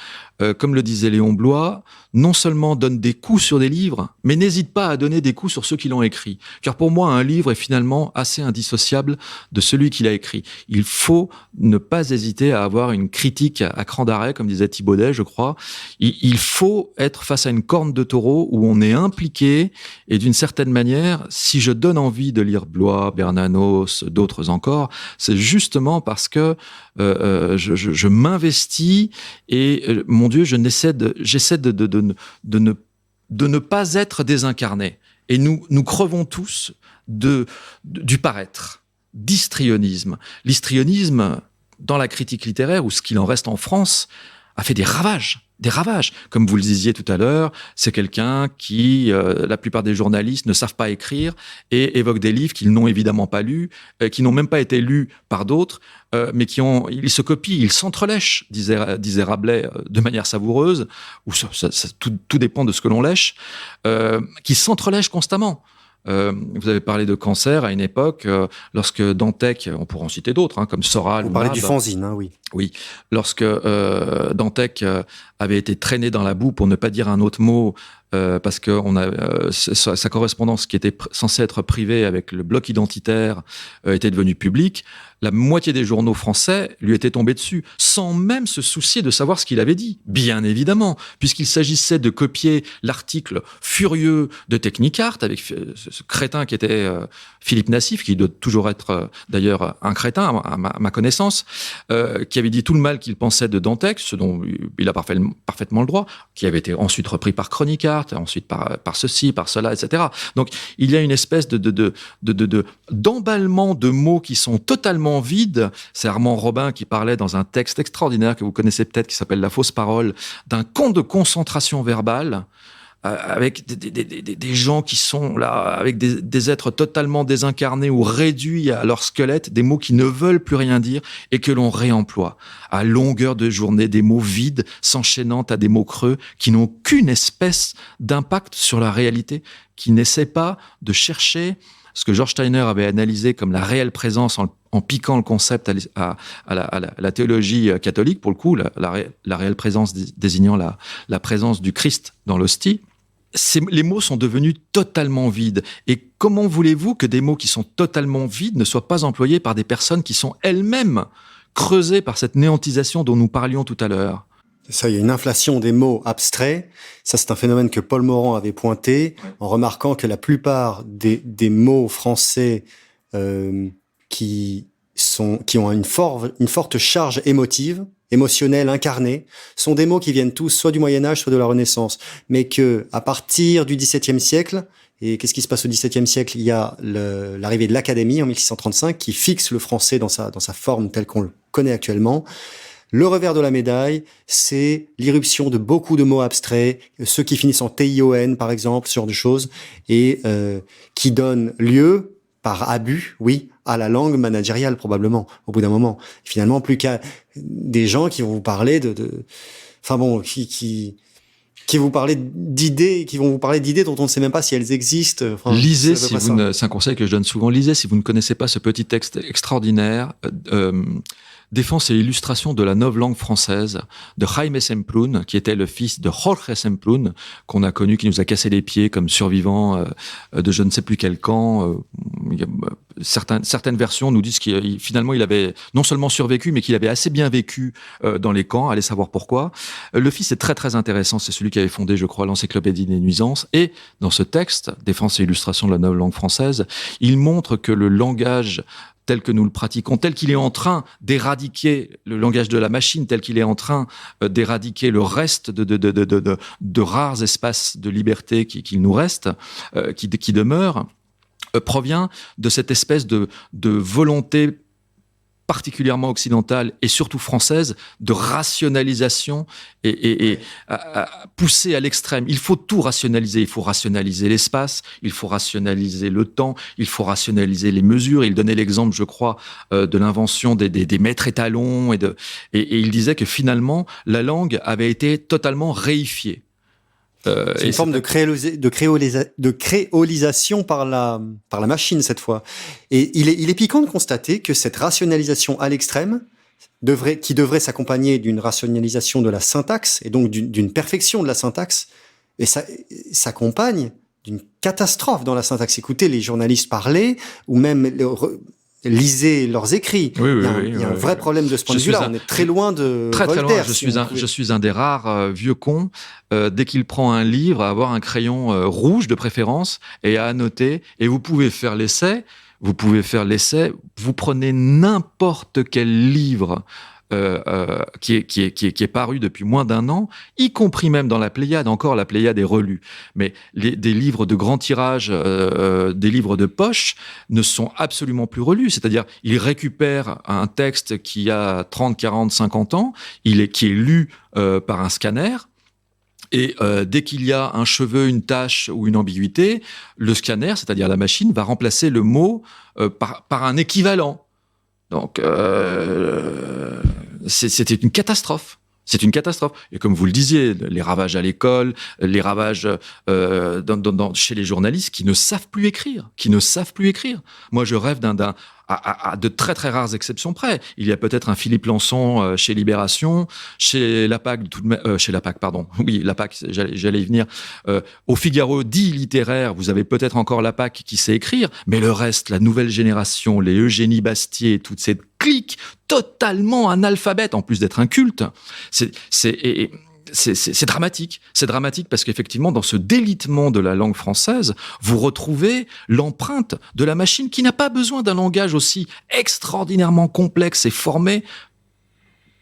comme le disait Léon Bloy, non seulement donne des coups sur des livres, mais n'hésite pas à donner des coups sur ceux qui l'ont écrit. Car pour moi, un livre est finalement assez indissociable de celui qui l'a écrit. Il faut ne pas hésiter à avoir une critique à cran d'arrêt, comme disait Thibaudet, je crois. Il faut être face à une corne de taureau où on est impliqué, et d'une certaine manière, si je donne envie de lire Bloy, Bernanos, d'autres encore, c'est justement parce que je m'investis et mon Dieu, j'essaie de ne pas être désincarné. Et nous crevons tous du paraître, d'histrionisme. L'histrionisme, dans la critique littéraire, ou ce qu'il en reste en France, a fait des ravages. des ravages. Comme vous le disiez tout à l'heure, c'est quelqu'un qui, la plupart des journalistes ne savent pas écrire et évoquent des livres qu'ils n'ont évidemment pas lus, qui n'ont même pas été lus par d'autres, mais ils se copient, ils s'entrelèchent, disait Rabelais de manière savoureuse, ou tout dépend de ce que l'on lèche, qui s'entrelèchent constamment. Vous avez parlé de cancer à une époque, lorsque Dantec, on pourra en citer d'autres, comme Soral. On ou parlait Nab, du fanzine, oui. Oui, lorsque Dantec avait été traîné dans la boue, pour ne pas dire un autre mot, parce que sa correspondance qui était censée être privée avec le bloc identitaire était devenue publique, la moitié des journaux français lui étaient tombés dessus, sans même se soucier de savoir ce qu'il avait dit, bien évidemment, puisqu'il s'agissait de copier l'article furieux de Technicart, avec ce crétin qui était Philippe Nassif, qui doit toujours être d'ailleurs un crétin, à ma connaissance, qui avait dit tout le mal qu'il pensait de Dantec, ce dont il a parfaitement le droit, qui avait été ensuite repris par Chronicart, ensuite par ceci, par cela, etc. Donc il y a une espèce d'emballement de mots qui sont totalement vides. C'est Armand Robin qui parlait dans un texte extraordinaire que vous connaissez peut-être, qui s'appelle La fausse parole, d'un camp de concentration verbale, avec des gens qui sont là, avec des êtres totalement désincarnés ou réduits à leur squelette, des mots qui ne veulent plus rien dire et que l'on réemploie à longueur de journée, des mots vides s'enchaînant à des mots creux qui n'ont qu'une espèce d'impact sur la réalité, qui n'essaient pas de chercher ce que George Steiner avait analysé comme la réelle présence en piquant le concept à la théologie catholique, pour le coup, la réelle présence désignant la présence du Christ dans l'hostie. Les mots sont devenus totalement vides. Et comment voulez-vous que des mots qui sont totalement vides ne soient pas employés par des personnes qui sont elles-mêmes creusées par cette néantisation dont nous parlions tout à l'heure? Ça, il y a une inflation des mots abstraits. Ça, c'est un phénomène que Paul Morand avait pointé en remarquant que la plupart des mots français qui ont une forte charge émotionnelle, incarnée, sont des mots qui viennent tous soit du Moyen-Âge, soit de la Renaissance. Mais que, à partir du XVIIe siècle, et qu'est-ce qui se passe au XVIIe siècle? Il y a l'arrivée de l'Académie en 1635 qui fixe le français dans sa forme telle qu'on le connaît actuellement. Le revers de la médaille, c'est l'irruption de beaucoup de mots abstraits, ceux qui finissent en TION, par exemple, ce genre de choses, et qui donnent lieu, par abus, oui, à la langue managériale, probablement, au bout d'un moment. Finalement, plus qu'à des gens qui vont vous parler qui vont vous parler d'idées dont on ne sait même pas si elles existent. Enfin, lisez, c'est un conseil que je donne souvent, lisez si vous ne connaissez pas ce petit texte extraordinaire, Défense et illustration de la nouvelle langue française de Jaime Semplún, qui était le fils de Jorge Semplún, qu'on a connu, qui nous a cassé les pieds comme survivant de je ne sais plus quel camp. Certaines versions nous disent qu'il finalement il avait non seulement survécu, mais qu'il avait assez bien vécu dans les camps, allez savoir pourquoi. Le fils est très très intéressant, c'est celui qui avait fondé, je crois, l'Encyclopédie des nuisances, et dans ce texte, Défense et illustration de la nouvelle langue française, il montre que le langage tel que nous le pratiquons, tel qu'il est en train d'éradiquer le langage de la machine, tel qu'il est en train d'éradiquer le reste de rares espaces de liberté qu'il nous reste, qui demeurent, provient de cette espèce de volonté particulièrement occidentale et surtout française de rationalisation et poussée à l'extrême. Il faut tout rationaliser. Il faut rationaliser l'espace, il faut rationaliser le temps, il faut rationaliser les mesures. Il donnait l'exemple, je crois, de l'invention des mètres étalons et il disait que finalement la langue avait été totalement réifiée. C'est une forme de créolisation par la machine cette fois. Et il est piquant de constater que cette rationalisation à l'extrême qui devrait s'accompagner d'une rationalisation de la syntaxe et donc d'une perfection de la syntaxe, et ça s'accompagne d'une catastrophe dans la syntaxe. Écoutez les journalistes parler ou même lisez leurs écrits. Il y a un vrai problème de ce point de vue-là. On est très loin de Voltaire. Je suis un des rares vieux cons, dès qu'il prend un livre, à avoir un crayon rouge de préférence et à annoter. Et vous pouvez faire l'essai. Vous prenez n'importe quel livre qui est paru depuis moins d'un an, y compris même dans la Pléiade. Encore, la Pléiade est relue. Mais des livres de grand tirage, des livres de poche, ne sont absolument plus relus. C'est-à-dire, ils récupèrent un texte qui a 30, 40, 50 ans, qui est lu par un scanner. Et dès qu'il y a un cheveu, une tache ou une ambiguïté, le scanner, c'est-à-dire la machine, va remplacer le mot par un équivalent. Donc, c'était une catastrophe. C'est une catastrophe. Et comme vous le disiez, les ravages à l'école, les ravages chez les journalistes qui ne savent plus écrire, Moi, je rêve à de très très rares exceptions près. Il y a peut-être un Philippe Lançon chez Libération, chez Lapac, chez Lapac, pardon. Oui, Lapac, j'allais y venir. Au Figaro dit littéraire, vous avez peut-être encore Lapac qui sait écrire, mais le reste, la nouvelle génération, les Eugénie Bastier, toute cette clique totalement analphabète, en plus d'être inculte, c'est dramatique. C'est dramatique parce qu'effectivement, dans ce délitement de la langue française, vous retrouvez l'empreinte de la machine qui n'a pas besoin d'un langage aussi extraordinairement complexe et formé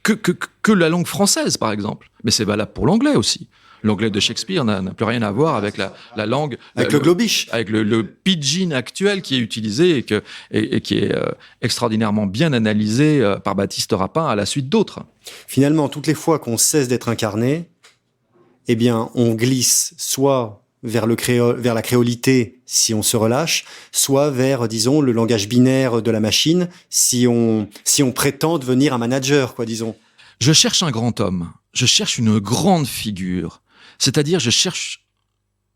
que la langue française, par exemple. Mais c'est valable pour l'anglais aussi. L'anglais de Shakespeare n'a plus rien à voir avec la langue... Avec le globish. Avec le pidgin actuel qui est utilisé et qui est extraordinairement bien analysé par Baptiste Rapin à la suite d'autres. Finalement, toutes les fois qu'on cesse d'être incarné, eh bien, on glisse soit vers la créolité si on se relâche, soit vers, disons, le langage binaire de la machine si on prétend devenir un manager, quoi, disons. Je cherche un grand homme. Je cherche une grande figure. C'est-à-dire, je cherche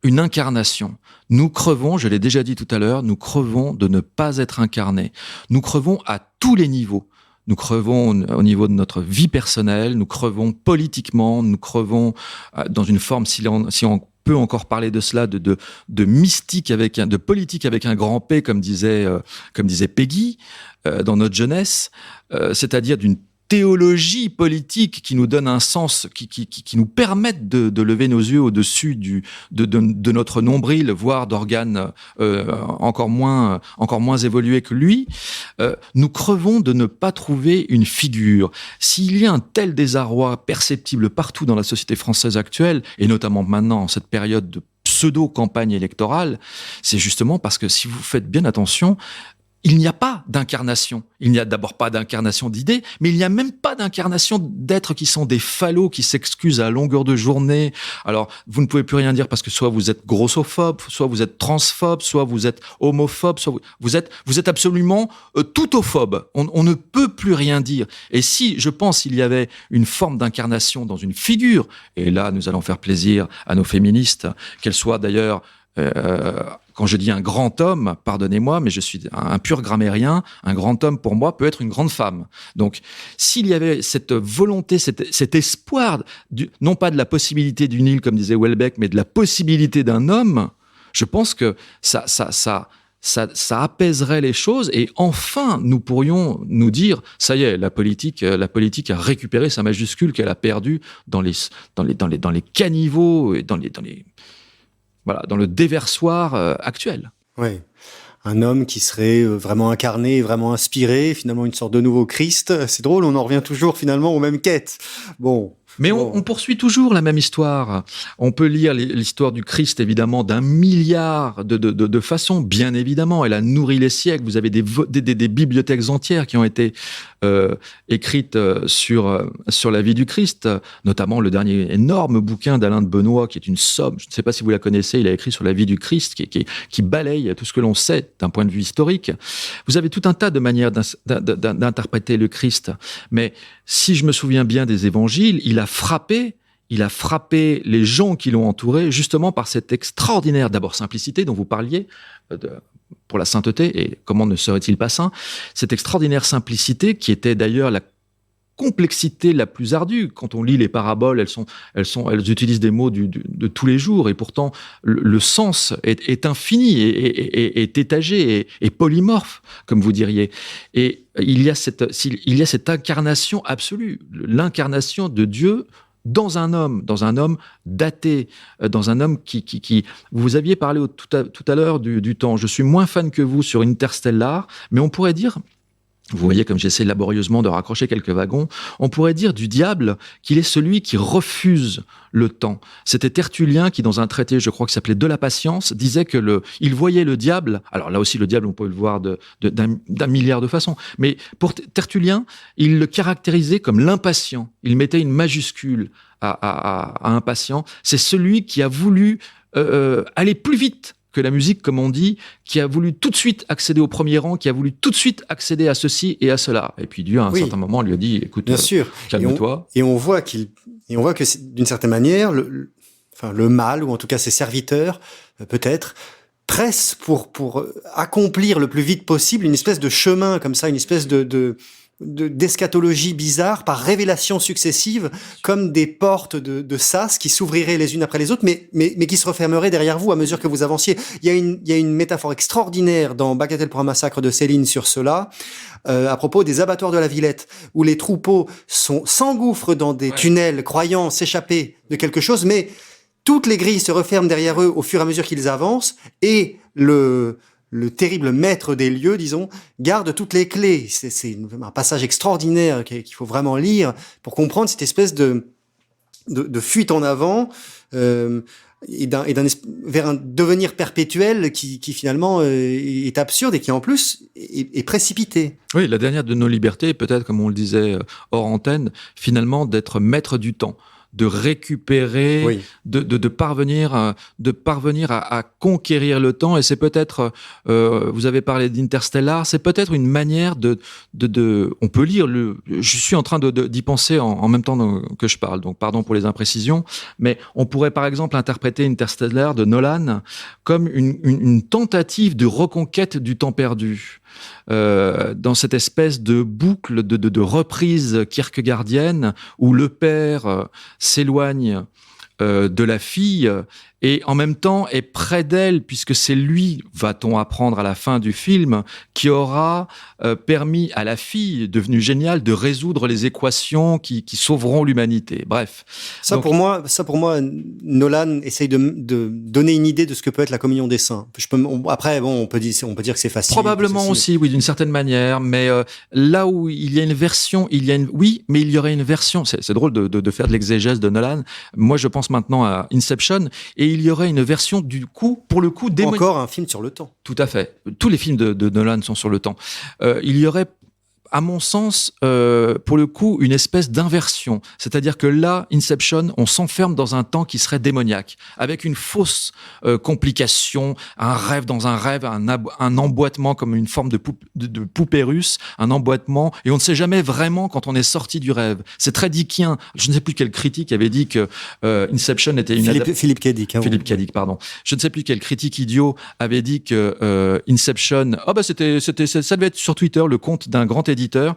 une incarnation. Nous crevons, je l'ai déjà dit tout à l'heure, nous crevons de ne pas être incarnés. Nous crevons à tous les niveaux. Nous crevons au niveau de notre vie personnelle, nous crevons politiquement, nous crevons dans une forme, si on peut encore parler de cela, de mystique de politique avec un grand P, comme disait Peggy, dans notre jeunesse, c'est-à-dire d'une théologie politique qui nous donne un sens, qui nous permette de lever nos yeux au-dessus de notre nombril, voire d'organes encore moins évolués que lui. Nous crevons de ne pas trouver une figure. S'il y a un tel désarroi perceptible partout dans la société française actuelle, et notamment maintenant, en cette période de pseudo-campagne électorale, c'est justement parce que si vous faites bien attention, il n'y a pas d'incarnation. Il n'y a d'abord pas d'incarnation d'idées, mais il n'y a même pas d'incarnation d'êtres qui sont des falots, qui s'excusent à longueur de journée. Alors, vous ne pouvez plus rien dire parce que soit vous êtes grossophobe, soit vous êtes transphobe, soit vous êtes homophobe, soit vous êtes absolument toutophobe. On ne peut plus rien dire. Et si, je pense, il y avait une forme d'incarnation dans une figure, et là, nous allons faire plaisir à nos féministes, qu'elles soient d'ailleurs... quand je dis un grand homme, pardonnez-moi, mais je suis un pur grammairien, un grand homme pour moi peut être une grande femme. Donc, s'il y avait cette volonté, cet espoir, non pas de la possibilité d'une île, comme disait Houellebecq, mais de la possibilité d'un homme, je pense que ça apaiserait les choses et enfin, nous pourrions nous dire, ça y est, la politique a récupéré sa majuscule qu'elle a perdue dans les caniveaux et dans le déversoir actuel. Oui. Un homme qui serait vraiment incarné, vraiment inspiré, finalement une sorte de nouveau Christ. C'est drôle, on en revient toujours finalement aux mêmes quêtes. Bon. Mais on poursuit toujours la même histoire. On peut lire l'histoire du Christ, évidemment, d'un milliard de façons, bien évidemment. Elle a nourri les siècles. Vous avez des bibliothèques entières qui ont été écrites sur la vie du Christ, notamment le dernier énorme bouquin d'Alain de Benoît, qui est une somme, je ne sais pas si vous la connaissez, il a écrit sur la vie du Christ, qui balaye tout ce que l'on sait d'un point de vue historique. Vous avez tout un tas de manières d'interpréter le Christ. Mais si je me souviens bien des évangiles, il a frappé les gens qui l'ont entouré justement par cette extraordinaire, d'abord simplicité dont vous parliez, pour la sainteté, et comment ne serait-il pas saint, cette extraordinaire simplicité qui était d'ailleurs la complexité la plus ardue. Quand on lit les paraboles, elles utilisent des mots de tous les jours, et pourtant le sens est infini, est étagé, et polymorphe, comme vous diriez. Et il y a cette incarnation absolue, l'incarnation de Dieu dans un homme daté, dans un homme qui vous aviez parlé tout à l'heure du temps. Je suis moins fan que vous sur Interstellar, mais on pourrait dire Vous voyez comme j'essaie laborieusement de raccrocher quelques wagons. On pourrait dire du diable qu'il est celui qui refuse le temps. C'était Tertullien qui, dans un traité, je crois, qui s'appelait De la patience, disait que il voyait le diable. Alors là aussi, le diable, on peut le voir d'un milliard de façons. Mais pour Tertullien, il le caractérisait comme l'impatient. Il mettait une majuscule à impatient. C'est celui qui a voulu aller plus vite que la musique, comme on dit, qui a voulu tout de suite accéder au premier rang, qui a voulu tout de suite accéder à ceci et à cela. Et puis Dieu, à un certain moment, lui a dit, écoute, bien sûr, calme-toi. Et on voit que d'une certaine manière, le mal, ou en tout cas ses serviteurs, peut-être, pressent pour accomplir le plus vite possible une espèce de chemin comme ça, une espèce d'eschatologie bizarre par révélation successive, comme des portes de sas qui s'ouvriraient les unes après les autres, mais qui se refermeraient derrière vous à mesure que vous avanciez. Il y a une métaphore extraordinaire dans Bagatelle pour un massacre de Céline sur cela, à propos des abattoirs de la Villette, où les troupeaux s'engouffrent dans des tunnels, croyant s'échapper de quelque chose, mais toutes les grilles se referment derrière eux au fur et à mesure qu'ils avancent, et le terrible maître des lieux, disons, garde toutes les clés. C'est un passage extraordinaire qu'il faut vraiment lire pour comprendre cette espèce de fuite en avant vers un devenir perpétuel qui finalement est absurde et qui en plus est précipité. Oui, la dernière de nos libertés, peut-être, comme on le disait hors antenne, finalement d'être maître du temps, de récupérer, de parvenir à conquérir le temps. Et c'est peut-être, vous avez parlé d'Interstellar, c'est peut-être une manière on peut lire je suis en train d'y penser en même temps que je parle, donc pardon pour les imprécisions, mais on pourrait par exemple interpréter Interstellar de Nolan comme une tentative de reconquête du temps perdu. Dans cette espèce de boucle de reprise kierkegaardienne où le père s'éloigne de la fille et en même temps est près d'elle, puisque c'est lui, va-t-on apprendre à la fin du film, qui aura permis à la fille, devenue géniale, de résoudre les équations qui sauveront l'humanité. Bref. Ça, pour moi, Nolan essaye de donner une idée de ce que peut être la communion des saints. Après, on peut dire que c'est facile. Probablement aussi, oui, d'une certaine manière, mais là où il y a une version, mais il y aurait une version, c'est drôle de faire de l'exégèse de Nolan. Moi, je pense maintenant à Inception, et il y aurait une version pour le coup, encore un film sur le temps. Tout à fait. Tous les films de Nolan sont sur le temps. Il y aurait, à mon sens, pour le coup, une espèce d'inversion. C'est-à-dire que là, Inception, on s'enferme dans un temps qui serait démoniaque, avec une fausse complication, un rêve dans un rêve, un emboîtement comme une forme de poupée russe, un emboîtement, et on ne sait jamais vraiment quand on est sorti du rêve. C'est très dickien. Je ne sais plus quel critique avait dit que Inception était une Philippe K. Dick. Philippe K. Dick, pardon. Je ne sais plus quel critique idiot avait dit que Inception, ça devait être sur Twitter, le compte d'un grand éditeur,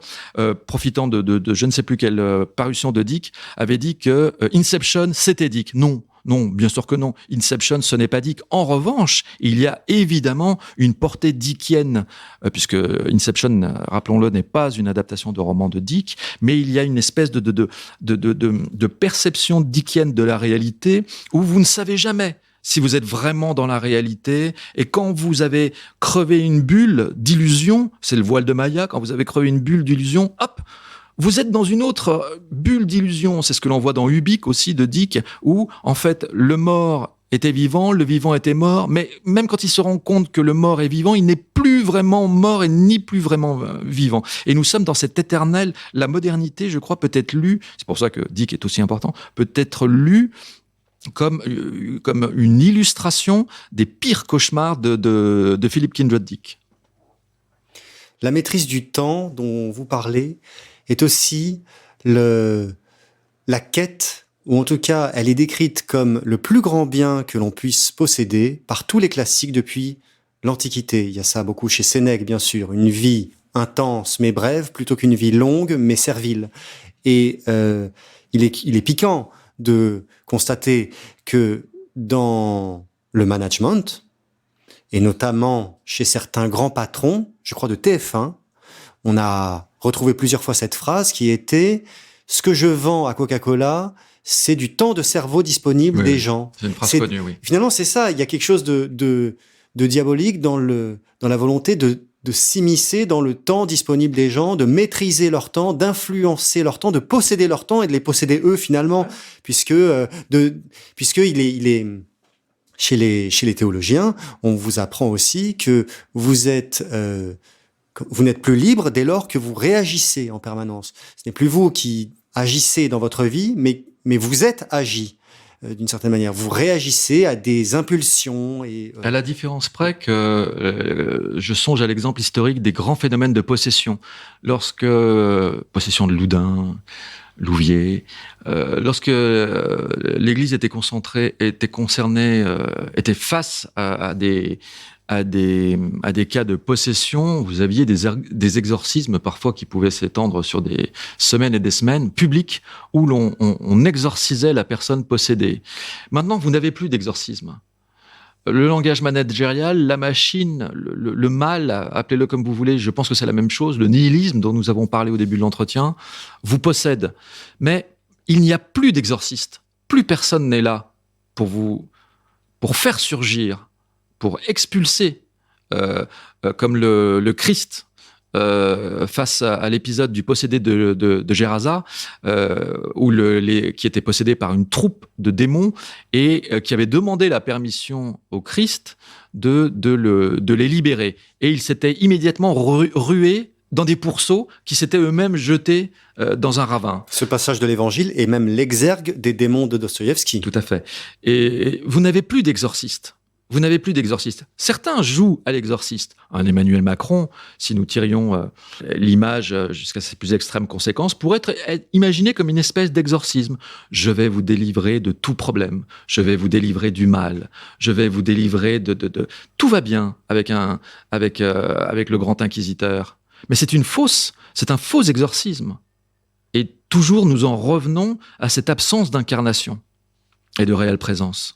profitant de je ne sais plus quelle parution de Dick, avait dit que Inception, c'était Dick. Non, bien sûr que non. Inception, ce n'est pas Dick. En revanche, il y a évidemment une portée dickienne, puisque Inception, rappelons-le, n'est pas une adaptation de roman de Dick, mais il y a une espèce de perception dickienne de la réalité où vous ne savez jamais si vous êtes vraiment dans la réalité, et quand vous avez crevé une bulle d'illusion, c'est le voile de Maya, quand vous avez crevé une bulle d'illusion, hop, vous êtes dans une autre bulle d'illusion. C'est ce que l'on voit dans Ubik aussi de Dick, où en fait le mort était vivant, le vivant était mort, mais même quand il se rend compte que le mort est vivant, il n'est plus vraiment mort et ni plus vraiment vivant. Et nous sommes dans cet éternel, la modernité, je crois, peut être lue, c'est pour ça que Dick est aussi important, peut être lue comme une illustration des pires cauchemars de Philip Kindred Dick. La maîtrise du temps dont vous parlez est aussi la quête, ou en tout cas elle est décrite comme le plus grand bien que l'on puisse posséder par tous les classiques depuis l'Antiquité. Il y a ça beaucoup chez Sénèque, bien sûr, une vie intense mais brève plutôt qu'une vie longue mais servile. Et il est piquant de constater que dans le management, et notamment chez certains grands patrons, je crois de TF1, on a retrouvé plusieurs fois cette phrase qui était « Ce que je vends à Coca-Cola, c'est du temps de cerveau disponible des gens. » C'est une phrase connue, oui. Finalement, c'est ça. Il y a quelque chose de diabolique dans la volonté de de s'immiscer dans le temps disponible des gens, de maîtriser leur temps, d'influencer leur temps, de posséder leur temps et de les posséder eux finalement, puisque il est chez les théologiens, on vous apprend aussi que vous n'êtes plus libre dès lors que vous réagissez en permanence. Ce n'est plus vous qui agissez dans votre vie, mais vous êtes agi. D'une certaine manière, vous réagissez à des impulsions. À la différence près que je songe à l'exemple historique des grands phénomènes de possession. Lorsque possession de Loudun, Louviers, lorsque l'Église était concernée, était face à des cas de possession, vous aviez des exorcismes parfois qui pouvaient s'étendre sur des semaines et des semaines, publics, où on exorcisait la personne possédée. Maintenant, vous n'avez plus d'exorcisme. Le langage managérial, la machine, le mal, appelez-le comme vous voulez, je pense que c'est la même chose, le nihilisme dont nous avons parlé au début de l'entretien, vous possède. Mais il n'y a plus d'exorciste. Plus personne n'est là pour faire surgir, pour expulser, comme le Christ, face à l'épisode du possédé de Gérasa, qui était possédé par une troupe de démons et qui avait demandé la permission au Christ de les libérer. Et il s'était immédiatement rué dans des pourceaux qui s'étaient eux-mêmes jetés dans un ravin. Ce passage de l'Évangile est même l'exergue des démons de Dostoïevski. Tout à fait. Et vous n'avez plus d'exorciste. Vous n'avez plus d'exorciste. Certains jouent à l'exorciste. Un Emmanuel Macron, si nous tirions l'image jusqu'à ses plus extrêmes conséquences, pourrait être imaginé comme une espèce d'exorcisme. Je vais vous délivrer de tout problème. Je vais vous délivrer du mal. Je vais vous délivrer de... Tout va bien avec le grand inquisiteur. Mais c'est un faux exorcisme. Et toujours nous en revenons à cette absence d'incarnation et de réelle présence.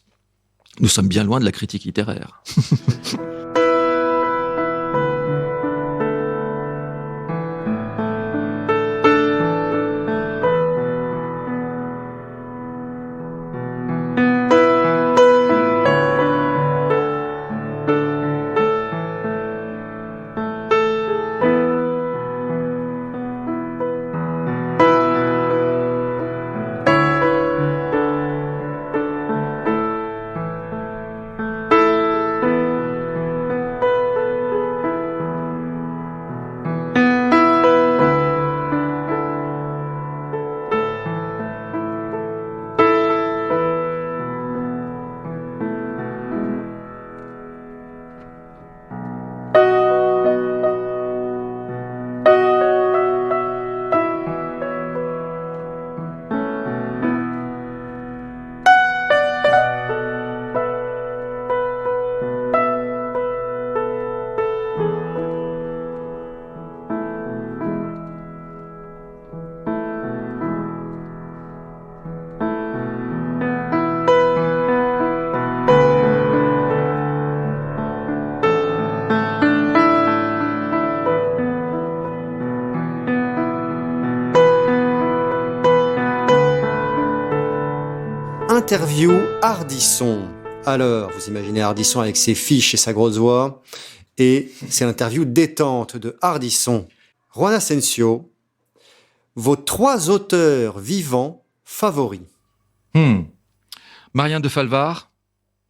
Nous sommes bien loin de la critique littéraire. Interview Ardisson. Alors, vous imaginez Ardisson avec ses fiches et sa grosse voix. Et c'est l'interview détente de Ardisson. Juan Asensio, vos 3 auteurs vivants favoris. Marien de Falvar.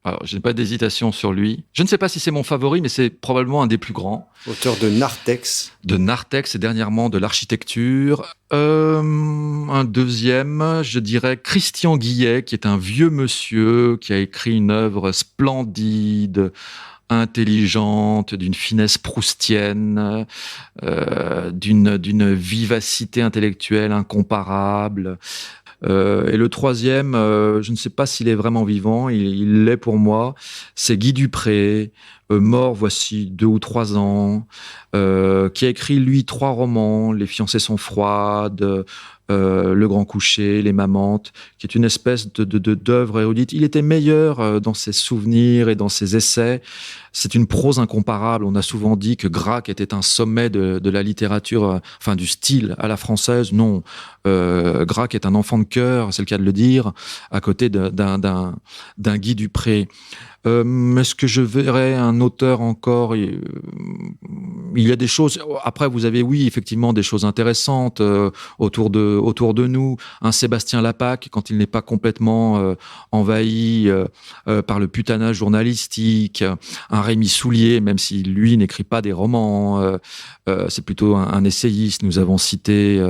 Alors, je n'ai pas d'hésitation sur lui. Je ne sais pas si c'est mon favori, mais c'est probablement un des plus grands. Auteur de Narthex. De Narthex et dernièrement de l'architecture. Un deuxième, je dirais Christian Guillet, qui est un vieux monsieur qui a écrit une œuvre splendide, intelligente, d'une finesse proustienne, d'une vivacité intellectuelle incomparable. Et le troisième, je ne sais pas s'il est vraiment vivant, il l'est pour moi, c'est Guy Dupré, mort voici 2 ou 3 ans, qui a écrit, lui, 3 romans, Les fiancées sont froides, Le grand coucher, Les mamantes, qui est une espèce d'œuvre érudite. Il était meilleur dans ses souvenirs et dans ses essais. C'est une prose incomparable. On a souvent dit que Gracq était un sommet de la littérature, enfin du style à la française. Non, Gracq est un enfant de cœur, c'est le cas de le dire, à côté d'un Guy Dupré. Est-ce que je verrais un auteur encore il y a des choses. Après, vous avez, oui, effectivement, des choses intéressantes autour de nous. Un Sébastien Lapaque, quand il n'est pas complètement envahi par le putanage journalistique. Un Rémi Soulier, même si lui n'écrit pas des romans, c'est plutôt un essayiste. Nous avons cité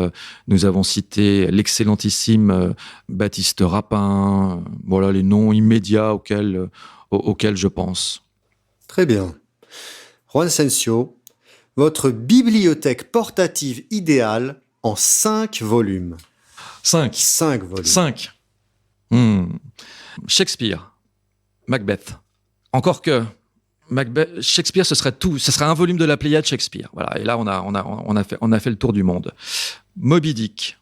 l'excellentissime Baptiste Rapin. Voilà les noms immédiats auxquels je pense. Très bien. Juan Asensio, votre bibliothèque portative idéale en 5 volumes. 5. 5 volumes. 5. Shakespeare. Macbeth. Encore que Macbeth, Shakespeare, ce serait un volume de la Pléiade Shakespeare. Voilà. Et là, on a fait le tour du monde. Moby Dick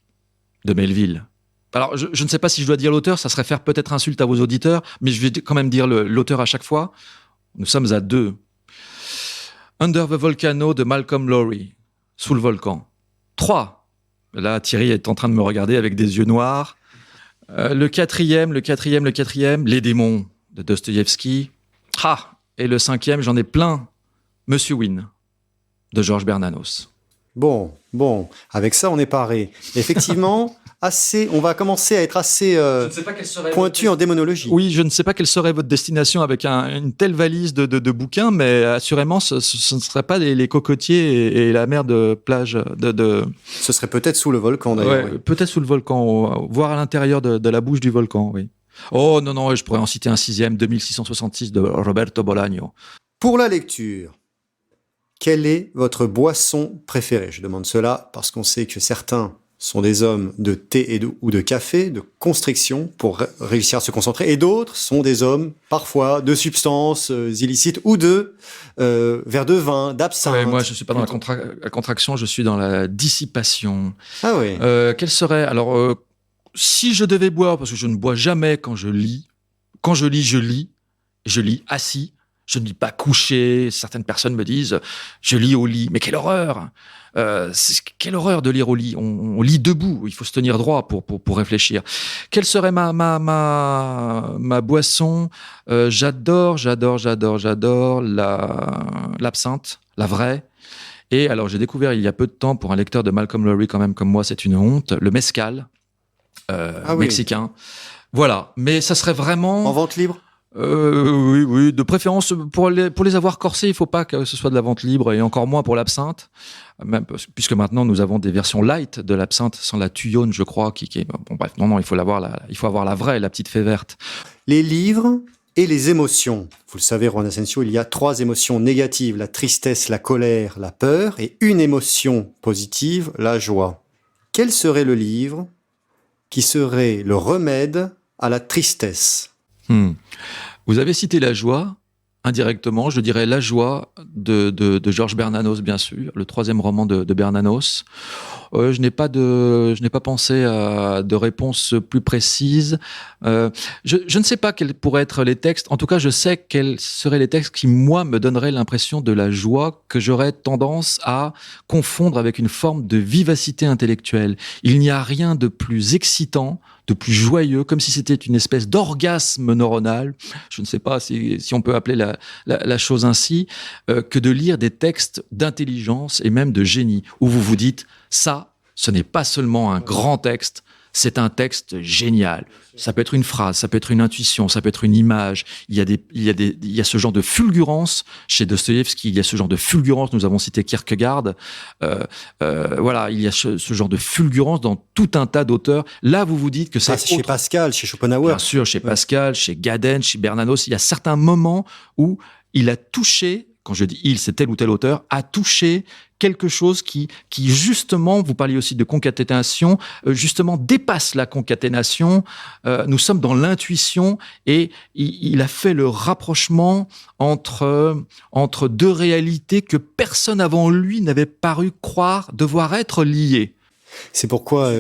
de Melville. Alors, je ne sais pas si je dois dire l'auteur, ça serait faire peut-être insulte à vos auditeurs, mais je vais quand même dire l'auteur à chaque fois. Nous sommes à 2. Under the Volcano de Malcolm Lowry, sous le volcan. 3. Là, Thierry est en train de me regarder avec des yeux noirs. Le quatrième, Les démons de Dostoïevski. Et le 5e, j'en ai plein, Monsieur Wynne de Georges Bernanos. Bon, avec ça, on est paré. Effectivement, on va commencer à être assez pointu en démonologie. Oui, je ne sais pas quelle serait votre destination avec une telle valise de bouquins, mais assurément, ce ne serait pas les cocotiers et la mer de plage. Ce serait peut-être sous le volcan, d'ailleurs. Ouais, oui. peut-être sous le volcan, voire à l'intérieur de la bouche du volcan, oui. Oh non, je pourrais en citer un 6e, 2666 de Roberto Bolaño. Pour la lecture, quelle est votre boisson préférée? Je demande cela parce qu'on sait que certains sont des hommes de thé ou de café, de constriction, pour réussir à se concentrer, et d'autres sont des hommes, parfois, de substances illicites ou de verre de vin, d'absinthe. Ouais, moi, je ne suis pas dans la contraction, je suis dans la dissipation. Ah oui. Quelle serait... Alors, si je devais boire, parce que je ne bois jamais quand je lis, je lis assis, je ne lis pas couché. Certaines personnes me disent, je lis au lit. Mais quelle horreur! Quelle horreur de lire au lit. On lit debout. Il faut se tenir droit pour réfléchir. Quelle serait ma boisson? J'adore l'absinthe, la vraie. Et alors, j'ai découvert il y a peu de temps, pour un lecteur de Malcolm Lowry quand même comme moi, c'est une honte, le mezcal mexicain. Voilà. Mais ça serait vraiment... En vente libre? Oui, de préférence pour les avoir corsés, il faut pas que ce soit de la vente libre, et encore moins pour l'absinthe, même puisque maintenant nous avons des versions light de l'absinthe sans la tuyonne, je crois, qui est bon, bref, non, il faut avoir la vraie, la petite fée verte. Les livres et les émotions. Vous le savez, Juan Asensio, il y a 3 émotions négatives: la tristesse, la colère, la peur, et une émotion positive, la joie. Quel serait le livre qui serait le remède à la tristesse? Vous avez cité la joie, indirectement, je dirais La joie de Georges Bernanos, bien sûr, le 3e roman de Bernanos. Je n'ai pas pensé à de réponse plus précise. Je ne sais pas quels pourraient être les textes. En tout cas, je sais quels seraient les textes qui, moi, me donneraient l'impression de la joie que j'aurais tendance à confondre avec une forme de vivacité intellectuelle. Il n'y a rien de plus excitant, de plus joyeux, comme si c'était une espèce d'orgasme neuronal, je ne sais pas si on peut appeler la chose ainsi, que de lire des textes d'intelligence et même de génie, où vous vous dites, ça, ce n'est pas seulement un grand texte, c'est un texte génial. Ça peut être une phrase, ça peut être une intuition, ça peut être une image. Il y a ce genre de fulgurance chez Dostoïevski, il y a ce genre de fulgurance, nous avons cité Kierkegaard. Voilà, il y a ce genre de fulgurance dans tout un tas d'auteurs. Là, vous vous dites que c'est chez Pascal, chez Schopenhauer. Bien sûr, chez Pascal, chez Gaden, chez Bernanos. Il y a certains moments où il a touché, quand je dis il, c'est tel ou tel auteur, a touché quelque chose qui justement, vous parliez aussi de concaténation, justement dépasse la concaténation. Nous sommes dans l'intuition, et il a fait le rapprochement entre 2 réalités que personne avant lui n'avait paru croire devoir être liées. C'est pourquoi,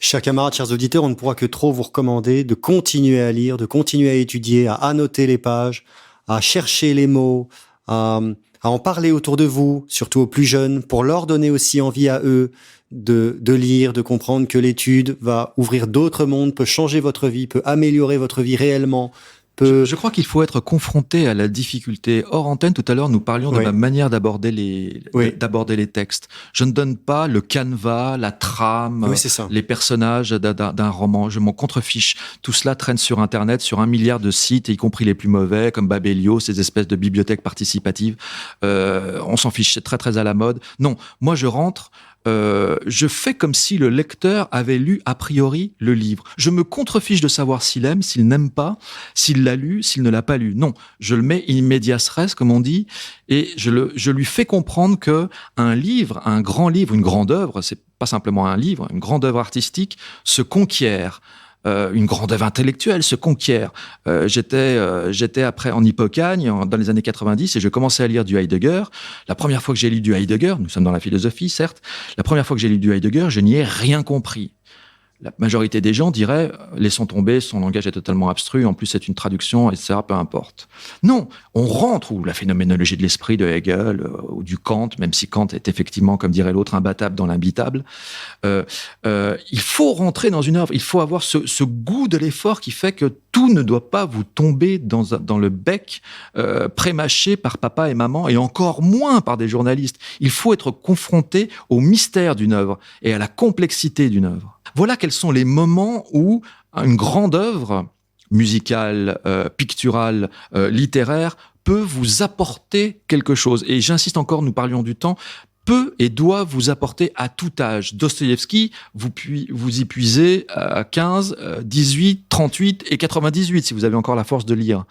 chers camarades, chers auditeurs, on ne pourra que trop vous recommander de continuer à lire, de continuer à étudier, à annoter les pages, à chercher les mots, à en parler autour de vous, surtout aux plus jeunes, pour leur donner aussi envie à eux de lire, de comprendre que l'étude va ouvrir d'autres mondes, peut changer votre vie, peut améliorer votre vie réellement, peu... Je crois qu'il faut être confronté à la difficulté. Hors antenne, tout à l'heure, nous parlions de Oui. ma manière d'aborder les, Oui. d'aborder les textes. Je ne donne pas le canevas, la trame, Oui, c'est ça. les personnages d'un roman. Je m'en contrefiche. Tout cela traîne sur Internet, sur 1 milliard de sites, y compris les plus mauvais, comme Babelio, ces espèces de bibliothèques participatives. On s'en fiche, c'est très très à la mode. Non, moi je rentre... je fais comme si le lecteur avait lu a priori le livre. Je me contrefiche de savoir s'il aime, s'il n'aime pas, s'il l'a lu, s'il ne l'a pas lu. Non, je le mets in medias res, comme on dit, et je lui fais comprendre que un livre, un grand livre, une grande œuvre, c'est pas simplement un livre, une grande œuvre artistique se conquiert. Une grande œuvre intellectuelle se conquiert. J'étais après en Hippocagne dans les années 90 et je commençais à lire du Heidegger. La première fois que j'ai lu du Heidegger, nous sommes dans la philosophie certes, la première fois que j'ai lu du Heidegger, je n'y ai rien compris. La majorité des gens diraient « laissons tomber, son langage est totalement abstru, en plus c'est une traduction, etc., peu importe ». Non, on rentre, ou la phénoménologie de l'esprit de Hegel, ou du Kant, même si Kant est effectivement, comme dirait l'autre, imbattable dans l'imbitable. Il faut rentrer dans une œuvre, il faut avoir ce goût de l'effort qui fait que tout ne doit pas vous tomber dans le bec, prémâché par papa et maman, et encore moins par des journalistes. Il faut être confronté au mystère d'une œuvre et à la complexité d'une œuvre. Voilà quels sont les moments où une grande œuvre musicale, picturale, littéraire peut vous apporter quelque chose. Et j'insiste encore, nous parlions du temps, peut et doit vous apporter à tout âge. Dostoïevski, vous y puisez à 15, 18, 38 et 98 si vous avez encore la force de lire.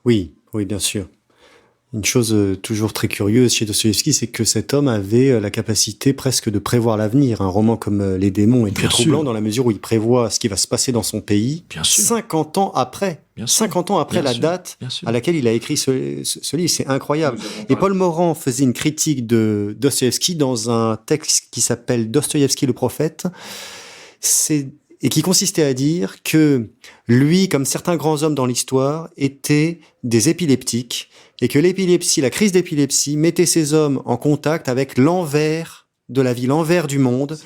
Oui, bien sûr. Une chose toujours très curieuse chez Dostoïevski, c'est que cet homme avait la capacité presque de prévoir l'avenir. Un roman comme Les démons est très troublant dans la mesure où il prévoit ce qui va se passer dans son pays 50 ans après. 50 ans après la date à laquelle il a écrit ce livre. C'est incroyable. Et Paul Morand faisait une critique de Dostoïevski dans un texte qui s'appelle Dostoïevski le prophète. Et qui consistait à dire que lui, comme certains grands hommes dans l'histoire, étaient des épileptiques, et que l'épilepsie, la crise d'épilepsie, mettait ces hommes en contact avec l'envers de la vie, l'envers du monde,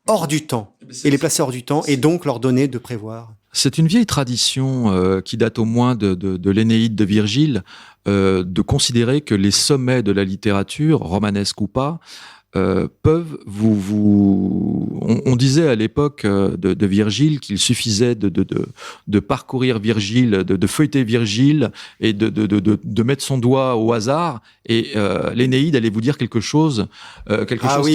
hors du temps, et les plaçait hors du temps, et donc leur donnait de prévoir. C'est une vieille tradition qui date au moins de l'Énéide de Virgile, de considérer que les sommets de la littérature, romanesque ou pas, peuvent on disait à l'époque de Virgile qu'il suffisait de parcourir Virgile, de feuilleter Virgile et de mettre son doigt au hasard et l'Énéide allait vous dire quelque chose qui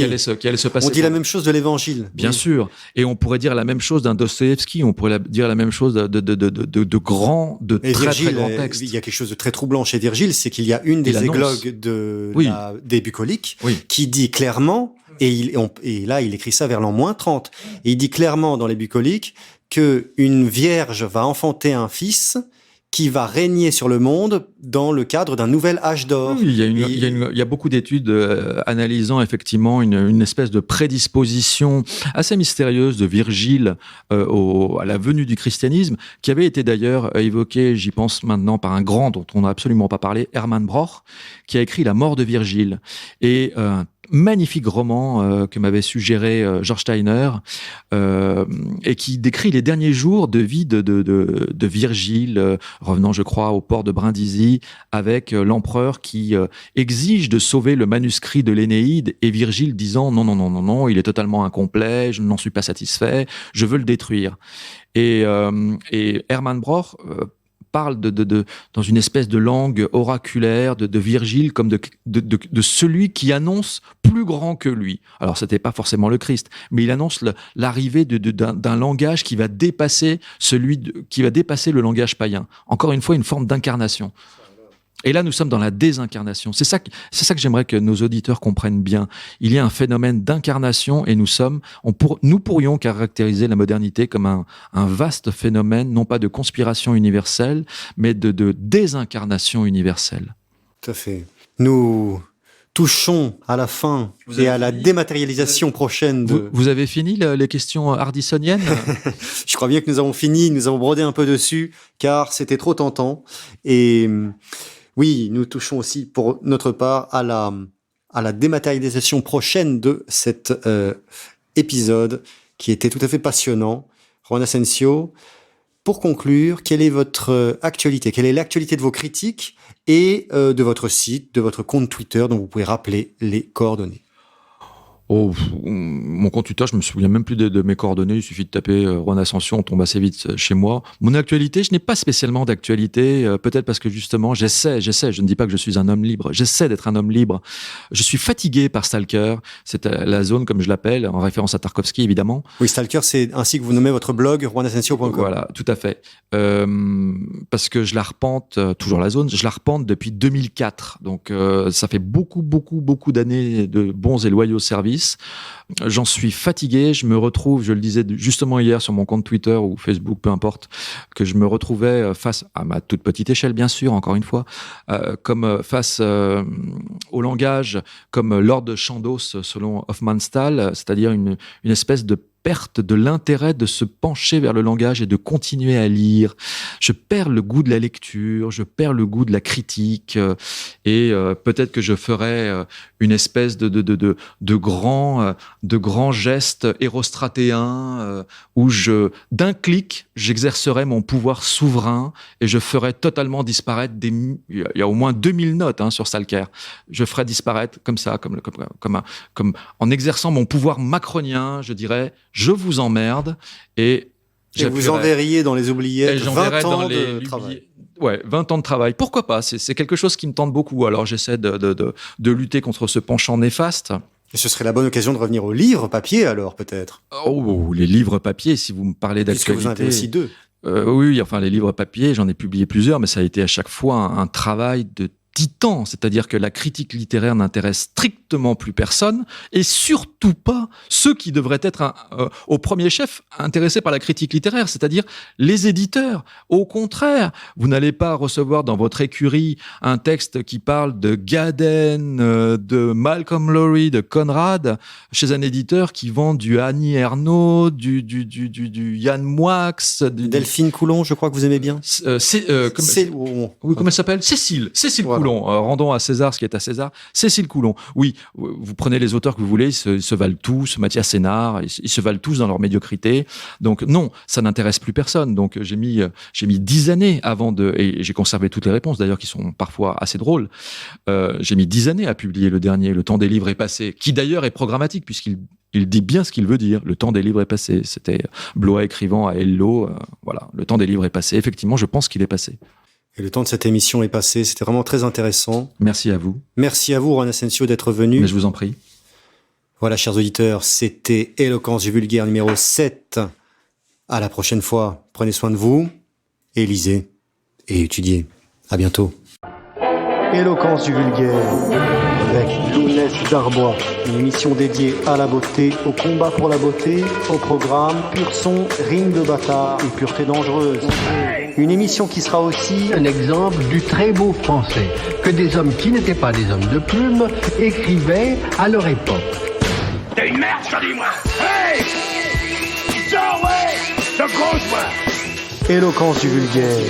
allait se passer. On dit la même chose de l'Évangile. Bien sûr. Et on pourrait dire la même chose d'un Dostoïevski, on pourrait dire la même chose de grands, de très, Virgile, très grands textes. Il y a quelque chose de très troublant chez Virgile, c'est qu'il y a une des églogues des bucoliques qui dit clairement, et là il écrit ça vers l'an -30, et il dit clairement dans les bucoliques que une vierge va enfanter un fils qui va régner sur le monde dans le cadre d'un nouvel âge d'or. Oui, il y a beaucoup d'études analysant effectivement une espèce de prédisposition assez mystérieuse de Virgile à la venue du christianisme, qui avait été d'ailleurs évoquée, j'y pense maintenant, par un grand dont on n'a absolument pas parlé, Hermann Broch, qui a écrit La mort de Virgile. Et magnifique roman que m'avait suggéré George Steiner et qui décrit les derniers jours de vie de Virgile, revenant je crois au port de Brindisi avec l'empereur qui exige de sauver le manuscrit de l'Énéide et Virgile disant non, il est totalement incomplet, je n'en suis pas satisfait, je veux le détruire. Et Hermann Broch parle dans une espèce de langue oraculaire de Virgile comme de celui qui annonce plus grand que lui. Alors, c'était pas forcément le Christ, mais il annonce l'arrivée d'un langage qui va dépasser le langage païen. Encore une fois, une forme d'incarnation. Et là, nous sommes dans la désincarnation. C'est ça que j'aimerais que nos auditeurs comprennent bien. Il y a un phénomène d'incarnation et nous pourrions caractériser la modernité comme un vaste phénomène, non pas de conspiration universelle, mais de désincarnation universelle. Tout à fait. Nous touchons à la fin et à la dématérialisation prochaine de... Vous avez fini les questions hardissoniennes? Je crois bien que nous avons fini, nous avons brodé un peu dessus, car c'était trop tentant. Et oui, nous touchons aussi pour notre part à la dématérialisation prochaine de cet épisode qui était tout à fait passionnant. Juan Asensio, Pour conclure, quelle est votre actualité? Quelle est l'actualité de vos critiques et de votre site, de votre compte Twitter dont vous pouvez rappeler les coordonnées? Oh, mon compte Twitter, je me souviens même plus de mes coordonnées. Il suffit de taper Juan Ascension, on tombe assez vite chez moi. Mon actualité, je n'ai pas spécialement d'actualité. Peut-être parce que justement, j'essaie. Je ne dis pas que je suis un homme libre. J'essaie d'être un homme libre. Je suis fatigué par Stalker. C'est la zone, comme je l'appelle, en référence à Tarkovsky, évidemment. Oui, Stalker, c'est ainsi que vous nommez votre blog, juanasensio.com. Voilà, tout à fait. Parce que je la repente, toujours la zone, je la repente depuis 2004. Donc, ça fait beaucoup d'années de bons et loyaux services. J'en suis fatigué, je me retrouve, je le disais justement hier sur mon compte Twitter ou Facebook, peu importe, que je me retrouvais face à ma toute petite échelle, bien sûr, encore une fois, comme face au langage, comme Lord Chandos selon Hofmannsthal, c'est-à-dire une espèce de perte de l'intérêt de se pencher vers le langage et de continuer à lire. Je perds le goût de la lecture, je perds le goût de la critique et peut-être que je ferai une espèce de grand geste hérostratéen où d'un clic, j'exercerai mon pouvoir souverain et je ferai totalement disparaître il y a au moins 2000 notes sur Stalker. Je ferai disparaître comme ça, comme en exerçant mon pouvoir macronien, je dirais, je vous emmerde et vous enverriez dans les oubliettes 20 ans de travail. Ouais, 20 ans de travail. Pourquoi pas? C'est quelque chose qui me tente beaucoup. Alors j'essaie de lutter contre ce penchant néfaste. Et ce serait la bonne occasion de revenir aux livres papier, alors, peut-être. Oh, les livres papier, si vous me parlez d'actualité. Puisque vous en avez aussi 2. Oui, enfin, les livres papier, j'en ai publié plusieurs, mais ça a été à chaque fois un travail de titan, c'est-à-dire que la critique littéraire n'intéresse strictement plus personne, et surtout pas ceux qui devraient être au premier chef intéressés par la critique littéraire, c'est-à-dire les éditeurs. Au contraire, vous n'allez pas recevoir dans votre écurie un texte qui parle de Gaden, de Malcolm Lowry, de Conrad, chez un éditeur qui vend du Annie Ernaux, du Yann Moix, Delphine Coulon, je crois que vous aimez bien. Oui, comment elle s'appelle? Cécile voilà. Coulon. Rendons à César ce qui est à César. Cécile Coulon. Oui, vous prenez les auteurs que vous voulez, ils se valent tous. Mathias Sénard, ils se valent tous dans leur médiocrité. Donc non, ça n'intéresse plus personne. Donc j'ai mis 10 années avant et j'ai conservé toutes les réponses d'ailleurs qui sont parfois assez drôles. J'ai mis 10 années à publier le dernier. Le temps des livres est passé, qui d'ailleurs est programmatique puisqu'il dit bien ce qu'il veut dire. Le temps des livres est passé. C'était Blois écrivant à Hello. Voilà, le temps des livres est passé. Effectivement, je pense qu'il est passé. Et le temps de cette émission est passé. C'était vraiment très intéressant. Merci à vous. Merci à vous, Juan Asensio, d'être venu. Mais je vous en prie. Voilà, chers auditeurs, c'était Éloquence du vulgaire numéro 7. À la prochaine fois. Prenez soin de vous, et lisez, et étudiez. À bientôt. Éloquence du vulgaire, avec Lounès Darbois. Une émission dédiée à la beauté, au combat pour la beauté, au programme Pur son, rime de bâtard et pureté dangereuse. Une émission qui sera aussi un exemple du très beau français que des hommes qui n'étaient pas des hommes de plume écrivaient à leur époque. T'es une merde, je dis moi. Hey! Sors, ouais! De gros joie! Éloquence du vulgaire.